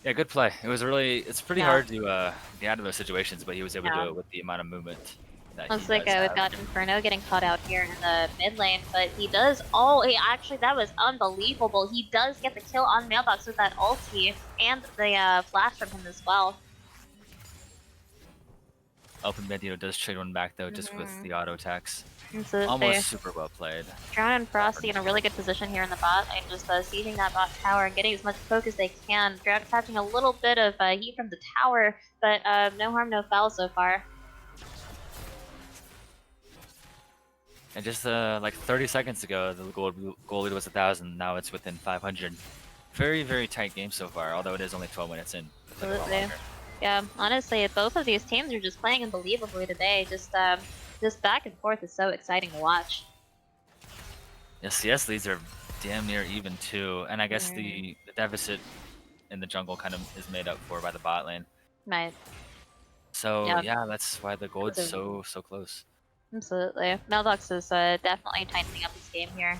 Yeah, good play. It's pretty Yeah. hard to get out of those situations, but he was able to Yeah. do it with the amount of movement. that he Looks like does we've have. got Inferno getting caught out here in the mid lane, but he does. Oh, he actually, that was unbelievable. He does get the kill on Mailbox with that ulti and the flash from him as well. Open Bandito does trade one back though, just with the auto attacks. So Almost super well played. Drown and Frosty in a really good position here in the bot lane, just sieging that bot tower and getting as much poke as they can. Drown catching a little bit of heat from the tower, but no harm, no foul so far. And just like 30 seconds ago, the goal lead was 1,000. Now it's within 500. Very, very tight game so far, although it is only 12 minutes in. Absolutely. Yeah, honestly, both of these teams are just playing unbelievably today. Just back and forth is so exciting to watch. Yeah, CS leads are damn near even too, and I guess the deficit in the jungle kind of is made up for by the bot lane. Right. So yeah, that's why the goal is so close. Absolutely. Mailbox is definitely tightening up his game here.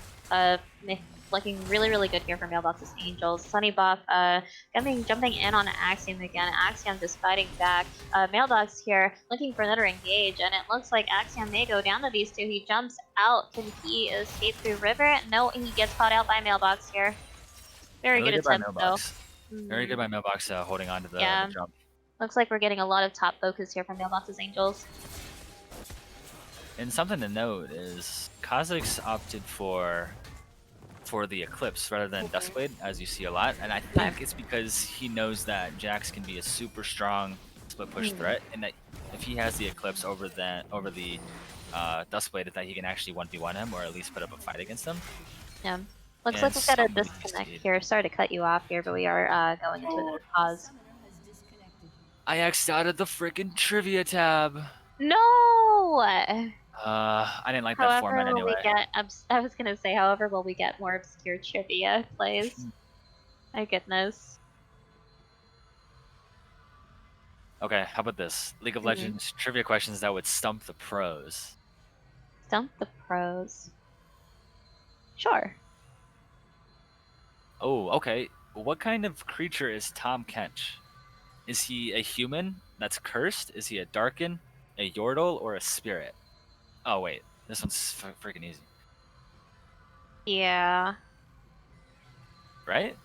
Looking really, really good here for Mailbox's Angels. Sunny Buff jumping in on Axiom again. Axiom just fighting back. Mailbox here looking for another engage, and it looks like Axiom may go down to these two. He jumps out. Can he escape through river? No, he gets caught out by Mailbox here. Very really good attempt, though. Very good by Mailbox holding on to the jump. Looks like we're getting a lot of top focus here from Mailbox's Angels. And something to note is Kha'Zix opted for the Eclipse rather than Duskblade, as you see a lot, and I think it's because he knows that Jax can be a super strong split push threat, and that if he has the Eclipse over the Duskblade, that he can actually 1v1 him or at least put up a fight against him. Yeah. Looks like we've got a disconnect here. Sorry to cut you off here, but we are going into another pause. I X'd out of the freaking trivia tab. No! I didn't like that format anyway. I was gonna say, however, will we get more obscure trivia plays? My goodness. Okay, how about this? League of Legends trivia questions that would stump the pros. Stump the pros. Sure. Oh, okay. What kind of creature is Tom Kench? Is he a human that's cursed? Is he a Darkin, a Yordle, or a spirit? Oh, wait. This one's freaking easy. Yeah. Right?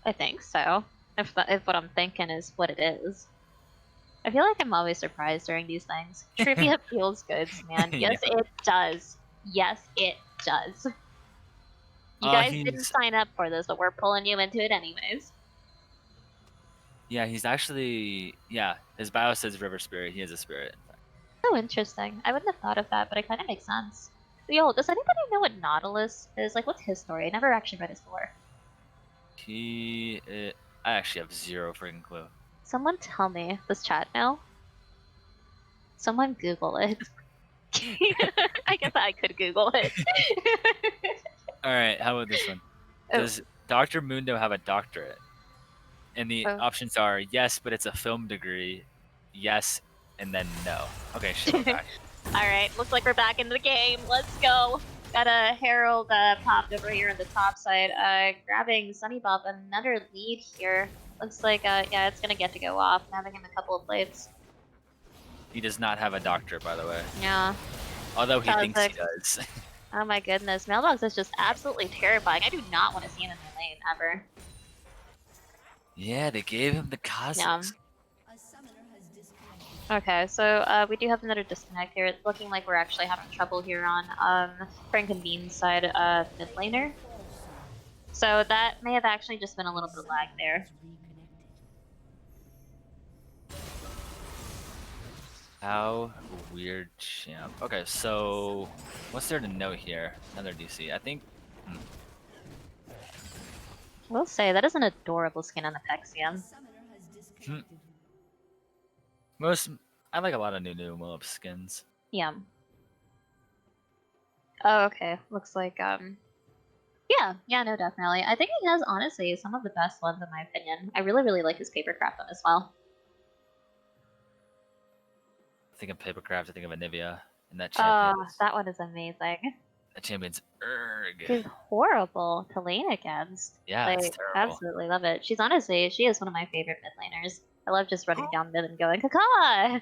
I think so. If what I'm thinking is what it is. I feel like I'm always surprised during these things. Trivia feels good, man. Yes, it does. Yes, it does. You guys didn't sign up for this, but we're pulling you into it anyways. Yeah, he's actually... Yeah, his bio says River Spirit. He is a spirit. Oh, interesting. I wouldn't have thought of that, but it kind of makes sense. Yo, does anybody know what Nautilus is? Like, what's his story? I never actually read his lore. I actually have zero freaking clue. Someone tell me. Does chat know? Someone Google it. I guess I could Google it. Alright, how about this one? Does Dr. Mundo have a doctorate? And the options are yes, but it's a film degree, yes, and then no. Okay, shit, back. Alright, looks like we're back in the game. Let's go. Got a Herald popped over here on the top side. Grabbing Sunny Bob another lead here. Looks like, yeah, it's gonna get to go off. Having him a couple of plates. He does not have a doctorate, by the way. Yeah. Although he thinks he does. Oh my goodness, Mailbox is just absolutely terrifying. I do not want to see him in the lane, ever. Yeah, they gave him the Kha'Zix. Yeah. Okay, so we do have another disconnect here. It's looking like we're actually having trouble here on Frank and Bean's side of mid laner. So that may have actually just been a little bit of lag there. How weird champ. Okay, so what's there to note here? Another DC. I think. We'll say that is an adorable skin on the Pexium. I like a lot of new Moab skins. Yeah. Oh, okay. Looks like yeah, no, definitely. I think he has honestly some of the best ones in my opinion. I really, really like his papercraft one as well. I think of papercraft. I think of Anivia and that champion. Oh, that one is amazing. That champion's erg. She's horrible to lane against. Yeah, like, it's terrible. Absolutely love it. She is one of my favorite mid laners. I love just running down mid and going, Kaka!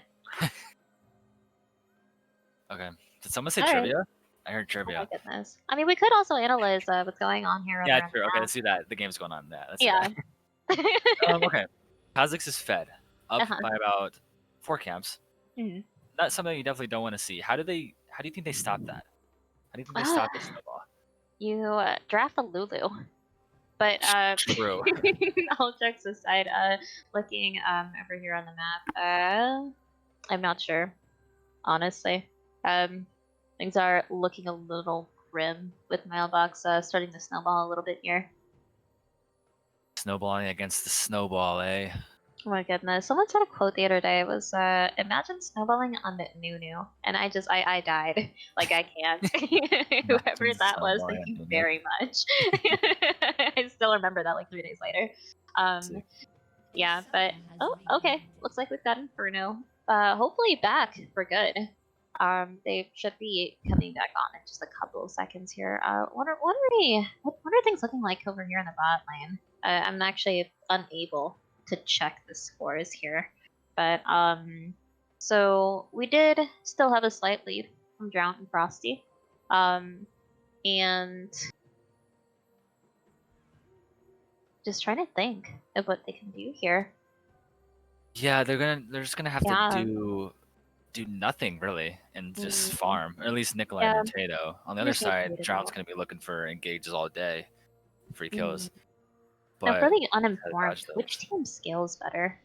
Okay. Did someone say All right. trivia? I heard Oh my trivia. goodness. I mean, we could also analyze what's going on here Yeah, over on true. the Okay, map. let's do that. The game's going on. Yeah, let's do Yeah. that. Okay. Kha'Zix is fed up Uh-huh. by about 4 camps. Mhm. That's something you definitely don't want to see. How do you think they stop that? How do you think they stop this snowball? You draft a Lulu. But True. all jokes aside, looking over here on the map, I'm not sure, honestly. Things are looking a little grim with Mailbox starting to snowball a little bit here. Snowballing against the snowball, eh? Oh my goodness. Someone said a quote the other day. It was, imagine snowballing on the Nunu. And I died. Like, I can't. Whoever Imagine that was, snowballing thank on you the Nunu. very much. I still remember that like 3 days later. Sick. Yeah, but, oh, okay. Looks like we've got Inferno. Hopefully back for good. They should be coming back on in just a couple of seconds here. What are things looking like over here in the bot lane? I'm actually unable to check the scores here. But so we did still have a slight lead from Drown and Frosty. And just trying to think of what they can do here. Yeah, they're just gonna have Yeah. to do nothing really and just Mhm. farm. Or at least Nikolai Yeah. and Tato. On the You other just need to side, wait it Drown's out. gonna be looking for engages all day, free kills. Now, for But the how to uninformed, dodge which those? team scales better?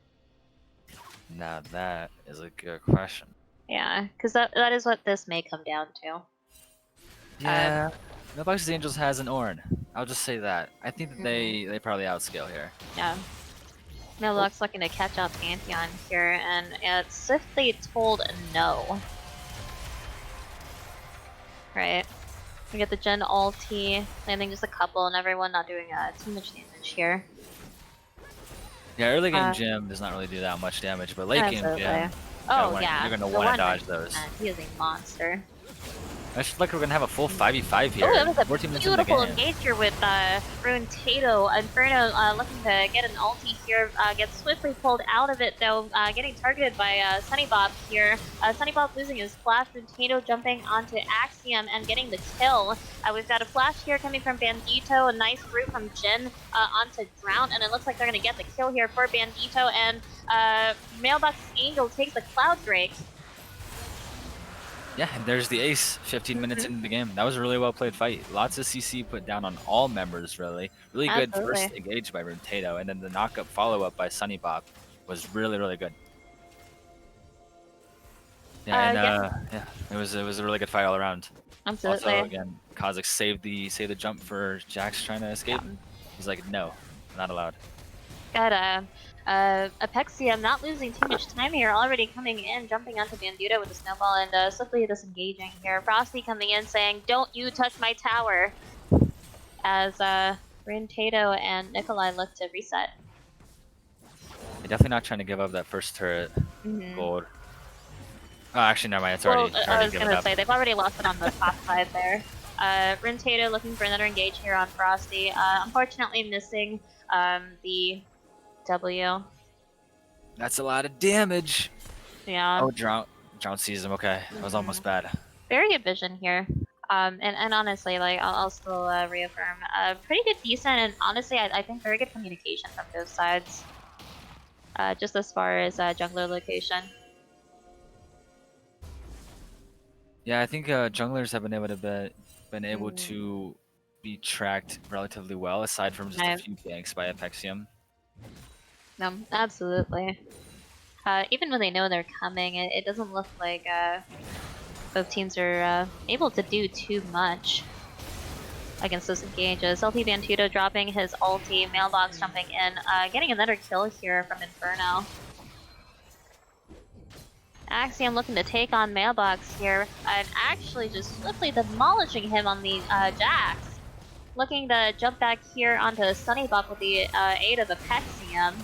Now that is a good question. Yeah, because that is what this may come down to. Yeah, Mailbox's Angels has an Ornn. I'll just say that. I think that Mhm. they probably outscale here. Yeah. Mailbox looking to catch up Pantheon here, and it's swiftly told no. Right. We get the Gen ulti, landing just a couple, and everyone not doing too much damage here. Yeah, early game Uh, Jim does not really do that much damage, but late game Absolutely. Jim, Oh yeah, you're gonna the want to dodge 100%. those. He is a monster. I just feel like we're gonna have a full 5v5 here. Oh, that was a 14 minutes in the beautiful game. engage here with Rune Tato. Inferno looking to get an ulti here, gets swiftly pulled out of it though, getting targeted by Sunnybob here. Sunnybob losing his flash, Rune Tato jumping onto Axiom and getting the kill. We've got a flash here coming from Bandito, a nice root from Jin onto Drown, and it looks like they're gonna get the kill here for Bandito, and Mailbox Angel takes the Cloud Drake. Yeah, and there's the ace 15 minutes into the game. That was a really well played fight. Lots of CC put down on all members, really. Really good Absolutely. first engage by Rune Tato, and then the knock-up follow-up by Sunny Bob was really, really good. Yeah, and yeah, it was a really good fight all around. Absolutely. Also, again, Kha'Zix saved the jump for Jax trying to escape. Yeah. He's like, no, not allowed. Got Apexium not losing too much time here, already coming in, jumping onto Bandito with a snowball and swiftly disengaging here. Frosty coming in saying, "Don't you touch my tower," as Rin Tato and Nikolai look to reset. They're definitely not trying to give up that first turret gold. Oh, actually, never mind. It's already, I was given gonna up. say, they've already lost it on the top side there. Rin Tato looking for another engage here on Frosty. Unfortunately missing the W. That's a lot of damage. Yeah. Oh, Drown sees him. Okay, that was almost bad. Very good vision here. And honestly, like I'll still reaffirm, pretty good, decent, and honestly, I think very good communication from both sides. Just as far as jungler location. Yeah, I think junglers have been able to be tracked relatively well, aside from just a few ganks by Apexium. No, absolutely. Even when they know they're coming, it doesn't look like both teams are able to do too much against those engages. LP Bandito dropping his ulti, Mailbox jumping in, getting another kill here from Inferno. Axiom looking to take on Mailbox here, and actually just swiftly demolishing him on the Jax. Looking to jump back here onto Sunnybob with the aid of Apexium.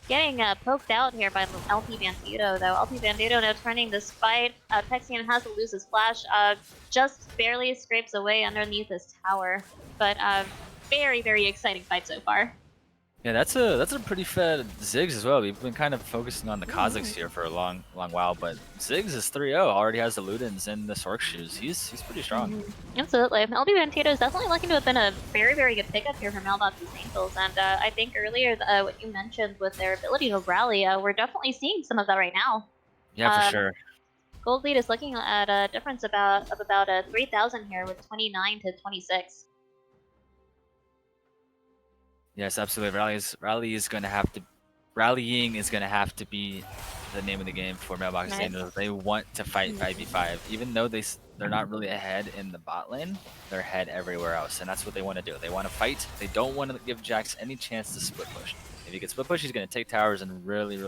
Getting poked out here by LP Bandito, though. LP Bandito now turning this fight. Apexium has to lose his flash. Just barely scrapes away underneath his tower. But very, very exciting fight so far. Yeah, that's a pretty fed Ziggs as well. We've been kind of focusing on the Kazakhs here for a long while, but Ziggs is 3-0. Already has the Ludens and the Sork shoes. He's pretty strong. Absolutely. LB Antietam is definitely looking to have been a very, very good pickup here for Mailbox's Angels, and I think earlier what you mentioned with their ability to rally, we're definitely seeing some of that right now. Yeah, for sure. Gold lead is looking at a difference of about 3,000 here with 29 to 26. Yes, absolutely. Rallying is going to have to be the name of the game for Mailbox Right. Angels. They want to fight 5v5, even though they're not really ahead in the bot lane. They're ahead everywhere else, and that's what they want to do. They want to fight. They don't want to give Jax any chance to split push. If he gets split push, he's going to take towers and really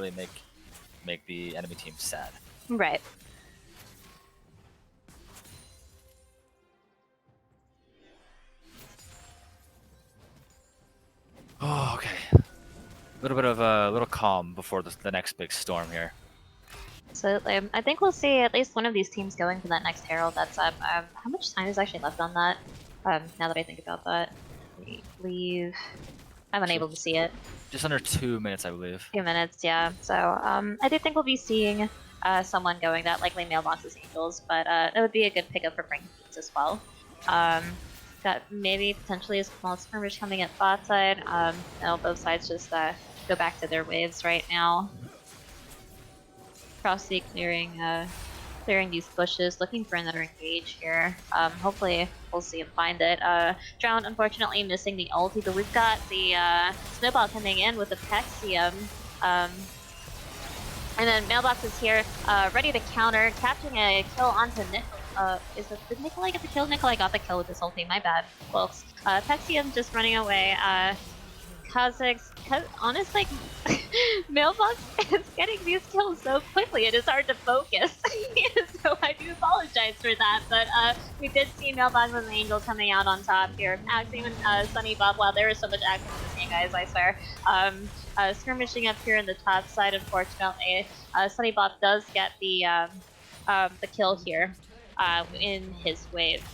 make the enemy team sad. Right. Oh, okay. A little bit of a little calm before the next big storm here. Absolutely. I think we'll see at least one of these teams going for that next Herald that's up. How much time is actually left on that? Now that I think about that. Leave. I'm unable to see it. Just under 2 minutes, I believe. 2 minutes, yeah. So I do think we'll be seeing someone going that, likely Mailbox's Angels, but that would be a good pickup for Frank Beats as well. Got maybe potentially a small skirmish coming at bot side. No, both sides just go back to their waves right now. Frosty clearing these bushes, looking for another engage here. Hopefully we'll see him find it. Drown unfortunately missing the ulti, but we've got the snowball coming in with the Pexium. And then Mailbox is here, ready to counter, catching a kill onto Nick. Did Nikolai get the kill? Nikolai got the kill with this ulti, my bad, folks. Pexium just running away. Kazakhs, honestly, Mailbox is getting these kills so quickly, it is hard to focus. So I do apologize for that, but we did see Mailbox and the Angel coming out on top here. Axiom and Sunny Bob, wow, there is so much action in this game, guys, I swear. Skirmishing up here in the top side, unfortunately. Sunny Bob does get the kill here in his wave.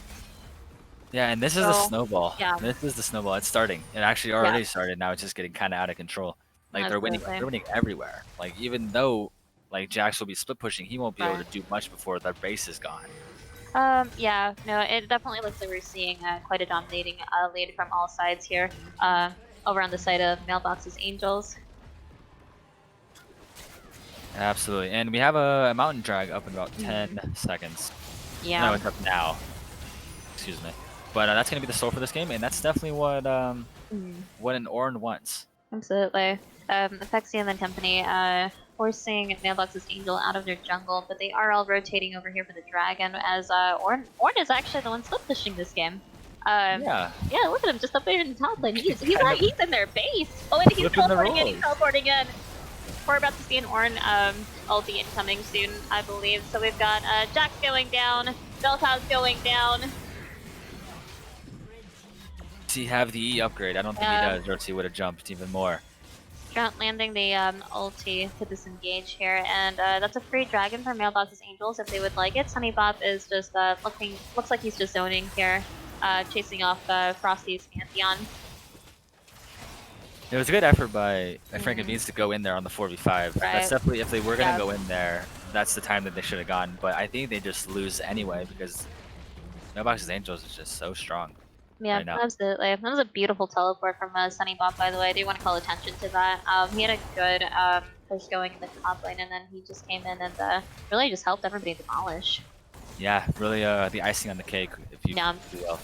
Yeah, and this is the snowball. Yeah. This is the snowball. It's starting. It actually already started. Now it's just getting kind of out of control. Like they're winning everywhere. Like even though like Jax will be split pushing, he won't be able to do much before their base is gone. Yeah, no, it definitely looks like we're seeing quite a dominating lead from all sides here. Over on the side of Mailbox's Angels. Absolutely, and we have a mountain drag up in about 10 seconds. Yeah. No, it's up now. Excuse me. But that's going to be the soul for this game, and that's definitely what an Orin wants. Absolutely. Aphexium and company forcing Mailbox's Angel out of their jungle, but they are all rotating over here for the dragon as Orin is actually the one split pushing this game. Yeah, look at him just up there in the top lane. He's in their base. Oh, and he's teleporting in. He's teleporting in. We're about to see an Orin ulti incoming soon, I believe. So we've got Jax going down, Vel'Koz going down. Does he have the E upgrade? I don't think he does, or else he would have jumped even more. Drown landing the ulti to disengage here, and that's a free dragon for Mailbox's Angels if they would like it. Sunny Bop is just looks like he's just zoning here, chasing off Frosty's Pantheon. It was a good effort by Frank and Beans to go in there on the 4v5. That's definitely, if they were going to go in there, that's the time that they should have gone. But I think they just lose anyway because Mailbox's Angels is just so strong. Yeah, right absolutely. That was a beautiful teleport from Sunny Bop, by the way. I do want to call attention to that. He had a good push going in the top lane, and then he just came in and really just helped everybody demolish. Yeah, really the icing on the cake, if you will.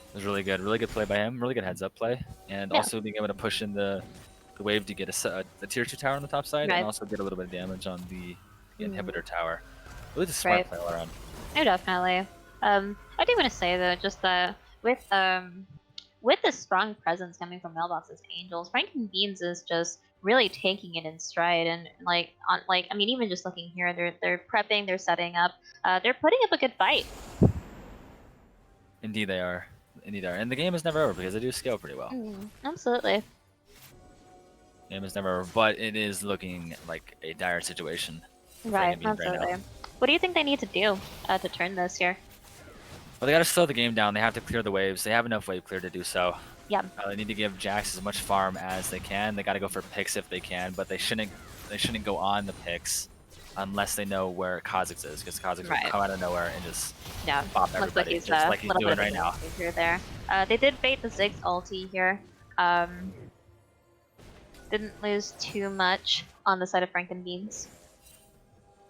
It was really good play by him, really good heads up play, and also being able to push in the wave to get a tier 2 tower on the top side, and also get a little bit of damage on the inhibitor tower. Really just smart play all around. No, definitely. I do want to say though, just with the strong presence coming from Mailbox's Angels, Frank and Beans is just really taking it in stride, and I mean, even just looking here, they're prepping, they're setting up, they're putting up a good fight. Indeed they are. And the game is never over because they do scale pretty well. Absolutely. Game is never over, but it is looking like a dire situation. Right, absolutely. What do you think they need to do to turn this here? Well, they got to slow the game down. They have to clear the waves. They have enough wave clear to do so. Yeah. They need to give Jax as much farm as they can. They got to go for picks if they can, but they shouldn't go on the picks unless they know where Kha'Zix is, because Kha'Zix will Right. come out of nowhere and just Yeah. pop Looks like everybody, he's just a like he's little bit doing of a right game now. changer there. They did bait the Ziggs ulti here. Didn't lose too much on the side of Frankenbeans.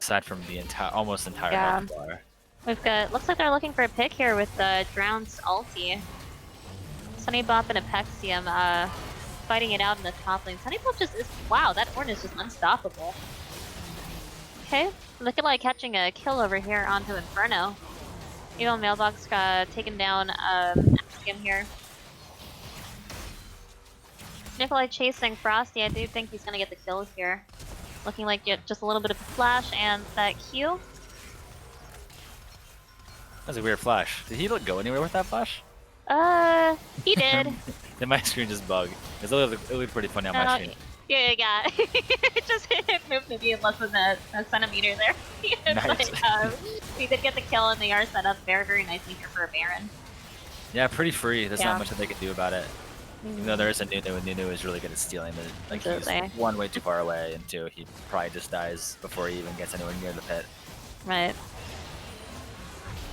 Aside from the almost entire Yeah. health bar. We've got, looks like they're looking for a pick here with Drown's ulti. Sunny Bop and Apexium fighting it out in the top lane. Sunny Bop just is, wow, that Ornn is just unstoppable. Okay, looking like catching a kill over here onto Inferno. Even Mailbox taken down Axiom here. Nikolai chasing Frosty. I do think he's gonna get the kill here. Looking like just a little bit of a flash and that Q. That's a weird flash. Did he go anywhere with that flash? He did. Did my screen just bug? It looked pretty funny on my screen. Yeah. It just moved maybe in less than a centimeter there. Nice. But, we did get the kill and they are set up very nicely here for a Baron. Yeah, pretty free. There's Yeah. not much that they can do about it. Even though there is a Nunu, and Nunu is really good at stealing. Like he's one way too far away, and two, he probably just dies before he even gets anywhere near the pit. Right.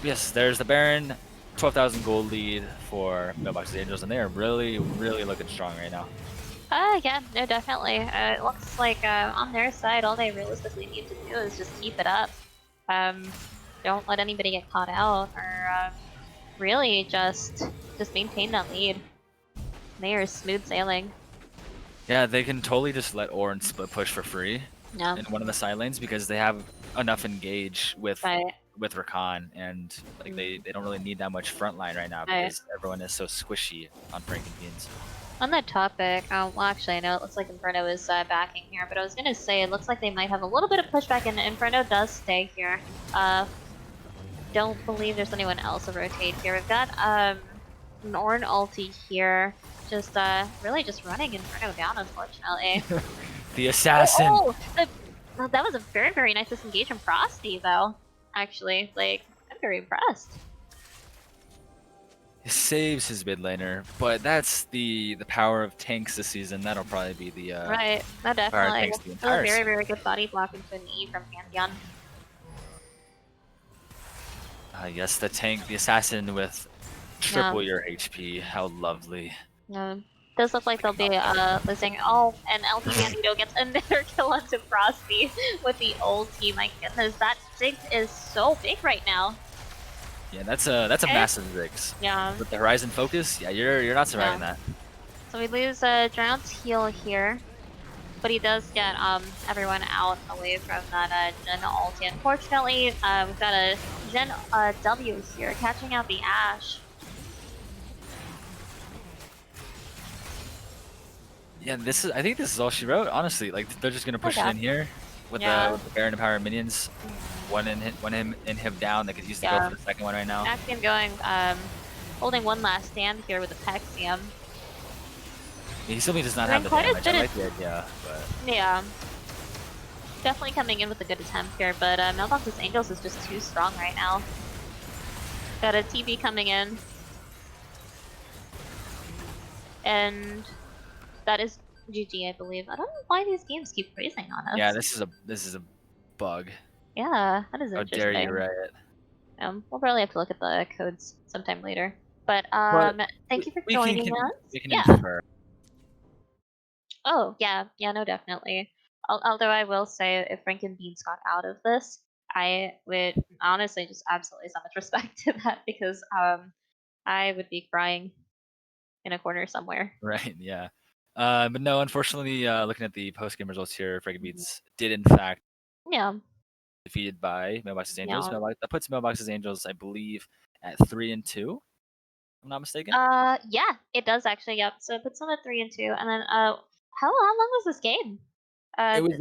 Yes, there's the Baron. 12,000 gold lead for Mailbox's Angels, and they are really looking strong right now. Yeah, no, definitely. It looks like on their side, all they realistically need to do is just keep it up. Don't let anybody get caught out, or really just maintain that lead. They are smooth sailing. Yeah, they can totally just let Ornn split push for free in one of the side lanes because they have enough engage with Rakan, and like they don't really need that much front line right now because everyone is so squishy on Frankenbeans. On that topic, well, actually, I know it looks like Inferno is backing here, but I was gonna say it looks like they might have a little bit of pushback, and Inferno does stay here. Don't believe there's anyone else to rotate here. We've got an Ornn ulti here, just really just running Inferno down, unfortunately. The assassin. Oh, well, that was a very nice disengage from Frosty, though. Actually, like, I'm very impressed. He saves his mid laner, but that's the power of tanks this season. That'll probably be the right. No, definitely. power of tanks the entire a very good body block into an E from Pantheon. Yes, the tank, the assassin with triple your HP. How lovely. Does look like they'll be losing. Oh, and LT Bandito gets another kill onto Frosty with the ulti. My goodness, that Ziggs is so big right now. Yeah, that's a massive Ziggs. Yeah. With the Horizon focus, yeah, you're not surviving that. So we lose Drown's heal here, but he does get everyone out away from that Gen ulti. Unfortunately, we've got a Gen W here catching out the Ashe. Yeah, I think this is all she wrote. Honestly, like they're just gonna push it in here with the Baron and Power minions. One inhib down. They could use the go for the second one right now. Axiom going, holding one last stand here with Apexium. He still does not have the damage. I like the idea, but yeah, definitely coming in with a good attempt here. But Mailbox's Angels is just too strong right now. Got a TB coming in, and that is GG, I believe. I don't know why these games keep freezing on us. Yeah, this is a bug. Yeah, that is interesting. How dare you, Riot? We'll probably have to look at the codes sometime later. But thank you for joining us. We can infer. Oh yeah, no, definitely. Although I will say, if Frankenbeans got out of this, I would honestly just absolutely so much respect to that, because I would be crying in a corner somewhere. Right. Yeah. But no, unfortunately, looking at the post-game results here, Frankenbeans did in fact defeated by Mailbox's Angels. That puts Mailbox's Angels, I believe, at 3-2. If I'm not mistaken. Yeah, it does actually. Yep. So it puts them at 3-2, and then how long was this game? It was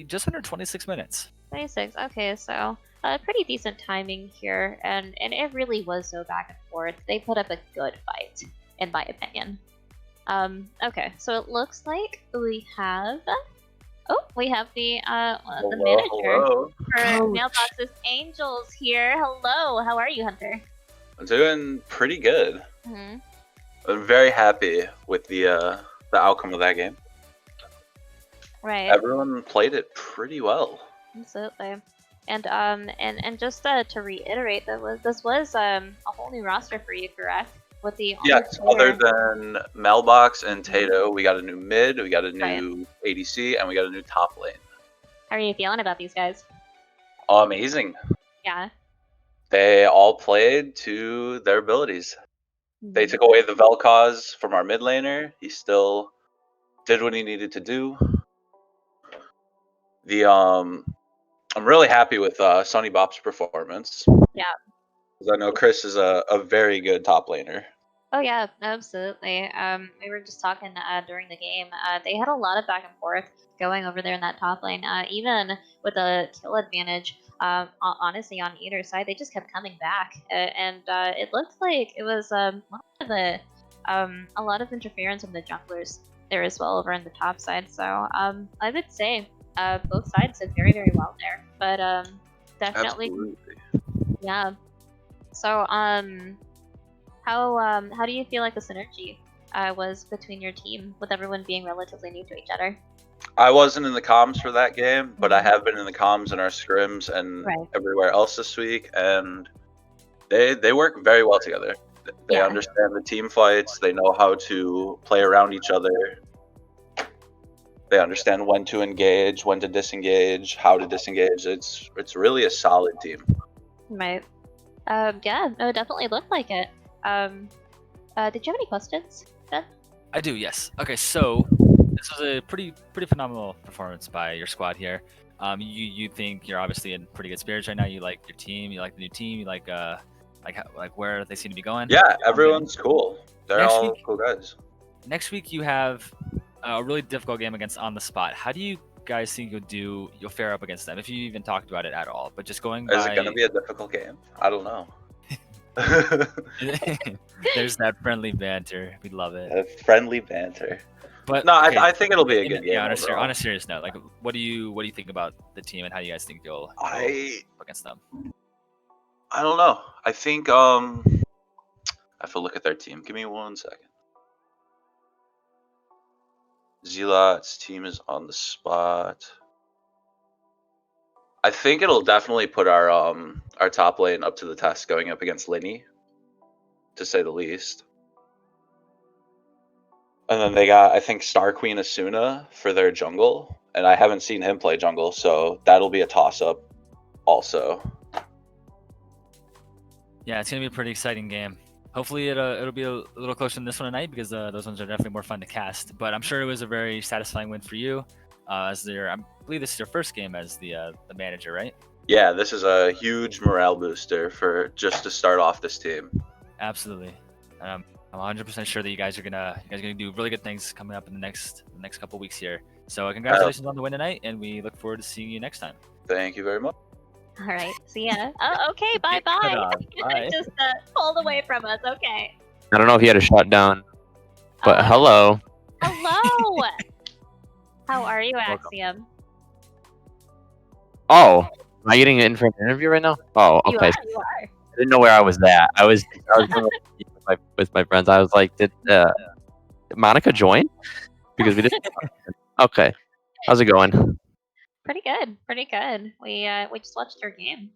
just under 26 minutes. 26. Okay, so pretty decent timing here, and it really was so back and forth. They put up a good fight, in my opinion. Okay, so it looks like we have the manager for Mailbox's Angels here. Hello, how are you, Hunter? I'm doing pretty good. I'm very happy with the outcome of that game. Right. Everyone played it pretty well. Absolutely. And just to reiterate, this was a whole new roster for you, correct? With the only Yes, player. other than Mailbox and Tato, we got a new mid, we got a new ADC, and we got a new top lane. How are you feeling about these guys? Amazing. Yeah. They all played to their abilities. They took away the Vel'Koz from our mid laner. He still did what he needed to do. I'm really happy with Sonny Bop's performance. Yeah. Because I know Chris is a very good top laner. Oh yeah, absolutely. We were just talking during the game. They had a lot of back and forth going over there in that top lane. Even with a kill advantage, honestly, on either side, they just kept coming back, and it looked like it was a lot of interference from the junglers there as well over on the top side. So I would say both sides did very well there, but definitely, Absolutely. yeah. So how do you feel like the synergy was between your team with everyone being relatively new to each other? I wasn't in the comms for that game, but I have been in the comms in our scrims and Right. everywhere else this week, and they work very well together. They Yeah. understand the team fights. They know how to play around each other. They understand when to engage, when to disengage, how to disengage. It's really a solid team. Right. Yeah, no, it definitely looked like it. Did you have any questions, Ben? I do, yes. Okay, so this was a pretty phenomenal performance by your squad here. You think you're obviously in pretty good spirits right now. You like your team. You like the new team. You like where they seem to be going. Yeah, everyone's cool. They're Next all week- cool guys. Next week you have a really difficult game against On the Spot. How do you guys think you'll fare up against them? If you even talked about it at all, but just going by. Is it going to be a difficult game? I don't know. There's that friendly banter. We love it. Friendly banter. But No, okay, I think it'll be a good game. yeah, on overall. a serious note, like, what do you think about the team and how you guys think you'll go against them? I don't know. I think I have to look at their team. Give me 1 second. Zealot's team is on the spot. I think it'll definitely put our top lane up to the test going up against Linny, to say the least. And then they got, I think, Star Queen Asuna for their jungle, and I haven't seen him play jungle, so that'll be a toss-up also. Yeah, it's gonna be a pretty exciting game. Hopefully it'll be a little closer than this one tonight, because those ones are definitely more fun to cast. But I'm sure it was a very satisfying win for you. I believe this is your first game as the manager, right? Yeah, this is a huge morale booster for just to start off this team. Absolutely. I'm 100% sure that you guys are gonna do really good things coming up in the next couple weeks here. So congratulations on the win tonight, and we look forward to seeing you next time. Thank you very much. All right. See ya. Oh, okay. Bye. Bye. Just pulled away from us. Okay. I don't know if he had a shutdown, but hello. Hello. How are you, Welcome. Axiom? Oh, am I getting in for an interview right now? Oh, okay. You are. I didn't know where I was at. I was going with my friends. I was like, did Monica join? Because we didn't. Okay, how's it going? Pretty good. Pretty good. We just watched your game.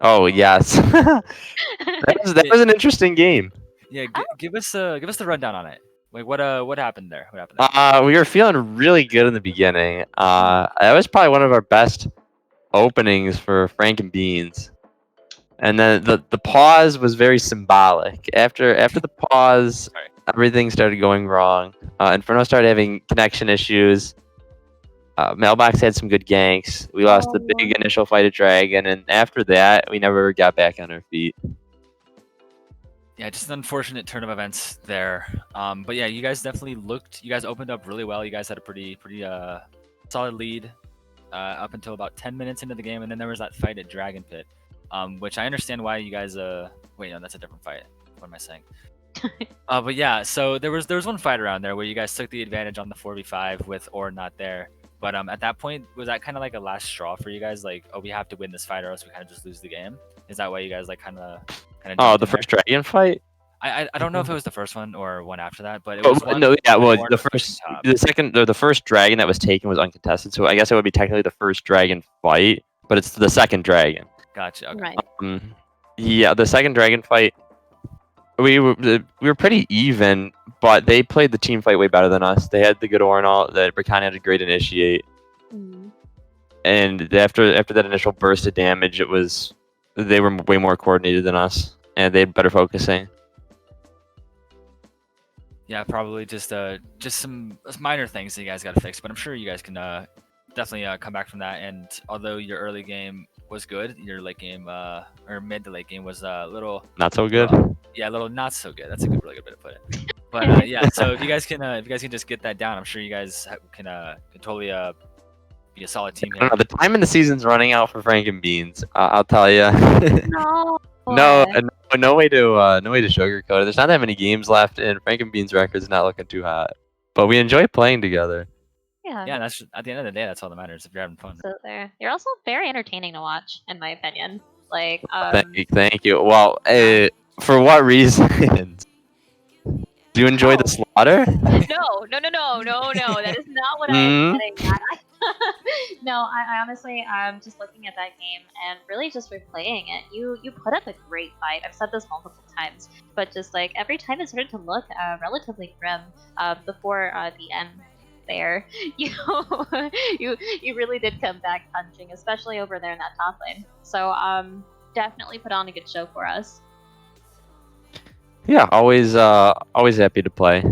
Oh yes, that was an interesting game. Yeah, give us the rundown on it. Like what happened there? What happened there? We were feeling really good in the beginning. That was probably one of our best openings for Frank and Beans. And then the pause was very symbolic. After the pause, everything started going wrong. Inferno started having connection issues. Mailbox had some good ganks. We lost the big initial fight at Dragon, and after that, we never got back on our feet. Yeah, just an unfortunate turn of events there. But yeah, you guys definitely you guys opened up really well. You guys had a pretty solid lead up until about 10 minutes into the game, and then there was that fight at Dragon Pit, which I understand why you guys wait, no, that's a different fight. What am I saying? But yeah, so there was one fight around there where you guys took the advantage on the 4v5 with Or not there. But at that point, was that kind of like a last straw for you guys? Like, oh, we have to win this fight or else we kind of just lose the game. Is that why you guys like kind of? Oh, the first Dragon fight? I don't know if it was the first one or one after that, but it Oh, was one. no, yeah, well, more the pushing first, top. the second, the first dragon that was taken was uncontested, so I guess it would be technically the first dragon fight, but it's the second dragon. Gotcha. Okay. Right. Yeah, the second dragon fight, we were pretty even, but they played the team fight way better than us. They had the good Ornal, that Britannia had a great initiate, Mhm. and after that initial burst of damage, they were way more coordinated than us, and they had better focusing. Yeah, probably just some minor things that you guys got to fix, but I'm sure you guys can definitely come back from that. And although your early game was good, your late game or mid to late game was a little Not so good. yeah, a little not so good. That's a good, really good way to put it. But yeah, so if you guys can just get that down, I'm sure you guys can totally be a solid team I here. don't know, the time in the season's running out for Frank and Beans. I'll tell you. No. No way to sugarcoat it. There's not that many games left, and Frank and Beans' record's not looking too hot. But we enjoy playing together. Yeah. Yeah, that's at the end of the day, that's all that matters if you're having fun. So there. You're also very entertaining to watch, in my opinion. Like, Thank you. Well, for what reasons? Do you enjoy the slaughter? no. That is not what I am getting at. No, I honestly, just looking at that game and really just replaying it. You put up a great fight. I've said this multiple times, but just like every time it started to look relatively grim before the end. There, you really did come back punching, especially over there in that top lane. So definitely put on a good show for us. Yeah, always happy to play.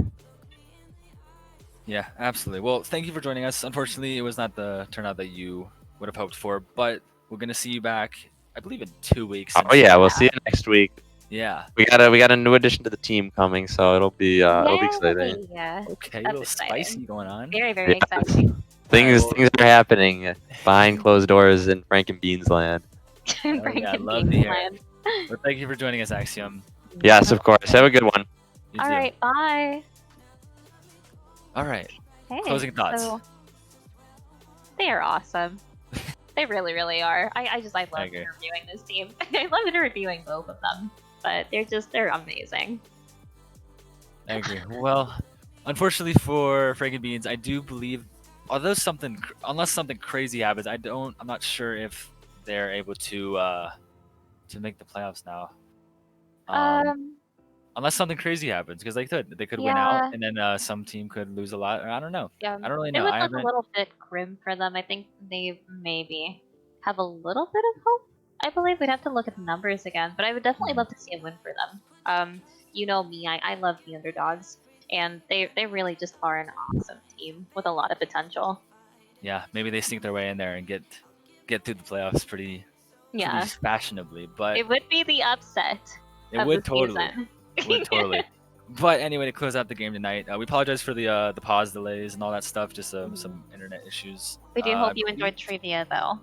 Yeah, absolutely. Well, thank you for joining us. Unfortunately, it was not the turnout that you would have hoped for, but we're gonna see you back, I believe, in 2 weeks. Oh yeah, we'll see you next week. Yeah. We got a new addition to the team coming, so it'll be exciting. Yeah. Okay, a That's little exciting. spicy going on. Very, very Yes. exciting. Things well- things are happening behind closed doors in Frank and Beans land. yeah, I'd love to hear it. Well, thank you for joining us, Axiom. Yes, of course. Have a good one. You All too. right, bye. All right. Hey, Closing thoughts. so- they are awesome. They really, really are. I love agree. interviewing this team. I love interviewing both of them, but they're amazing. I agree. Well, unfortunately for Frank and Beans, I do believe, unless something crazy happens, I'm not sure if they're able to make the playoffs now. Unless something crazy happens, because they could win Yeah. out, and then some team could lose a lot. Or I don't know. Yeah, I don't really it know. would I look a haven't. little bit grim for them. I think they maybe have a little bit of hope. I believe we'd have to look at the numbers again, but I would definitely love to see a win for them. You know me, I love the underdogs, and they really just are an awesome team with a lot of potential. Yeah, maybe they sneak their way in there and get through the playoffs pretty Yeah, fashionably, but it would be the upset. it of would the totally. season. Would totally. But anyway, to close out the game tonight, we apologize for the pause delays and all that stuff. Just some internet issues. We do I hope you believe- enjoyed trivia, though.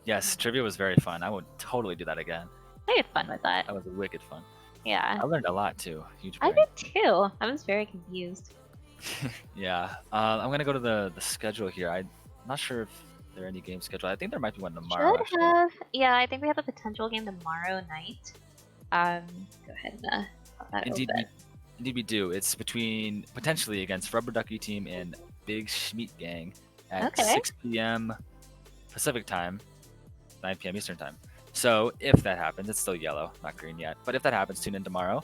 Yes, trivia was very fun. I would totally do that again. I had fun with that. That was wicked fun. Yeah, I learned a lot too. Huge I brain. did too. I was very confused. Yeah. I'm gonna go to the schedule here. I'm not sure if there are any games scheduled. I think there might be one tomorrow. Should actually. have. Yeah, I think we have a potential game tomorrow night. Go ahead and pop that Indeed, open. indeed we do. It's potentially against Rubber Ducky Team and Big Schmeat Gang at Okay. 6 p.m. Pacific time, 9 p.m. Eastern time. So if that happens, it's still yellow, not green yet. But if that happens, tune in tomorrow.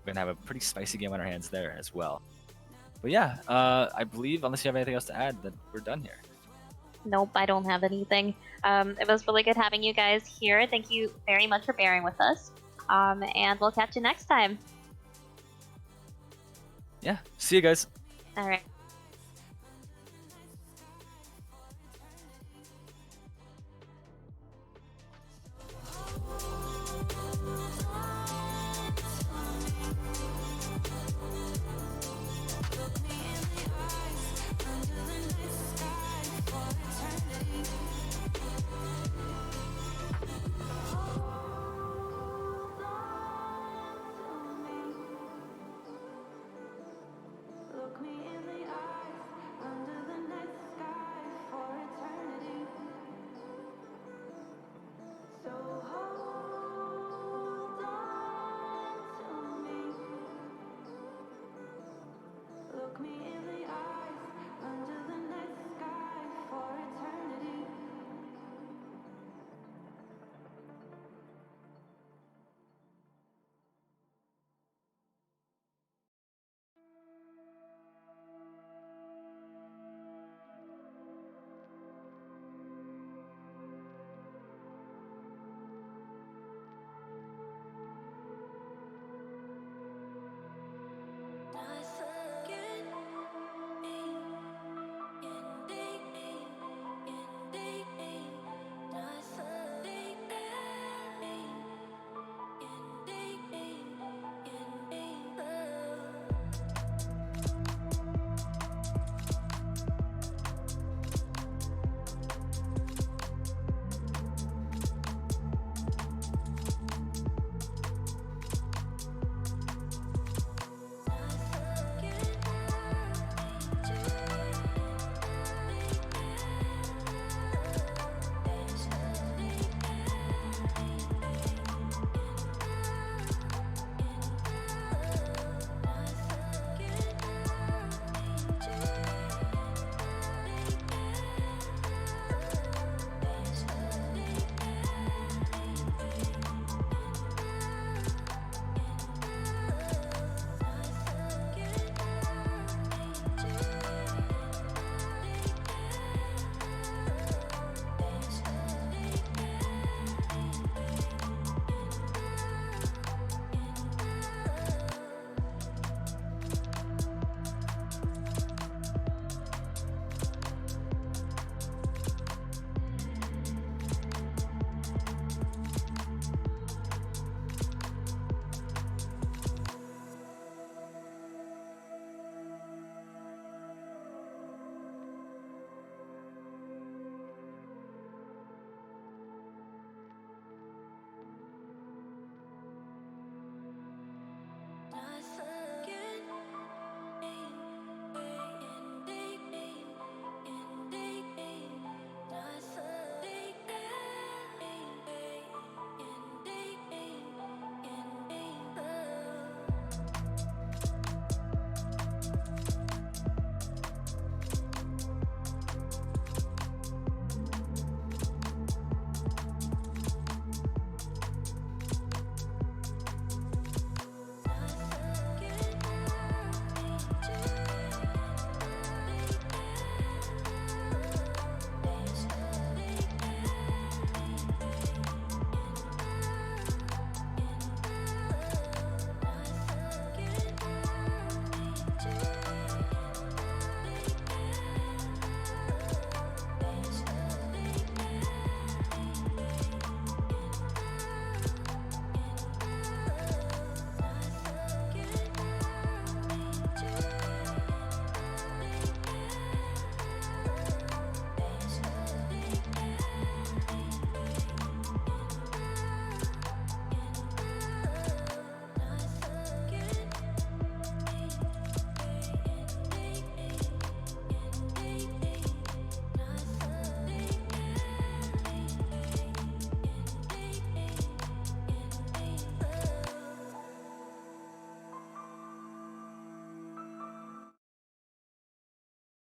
We're gonna have a pretty spicy game on our hands there as well. But yeah, I believe unless you have anything else to add, that we're done here. Nope, I don't have anything. It was really good having you guys here. Thank you very much for bearing with us. And we'll catch you next time. Yeah, see you guys. All right.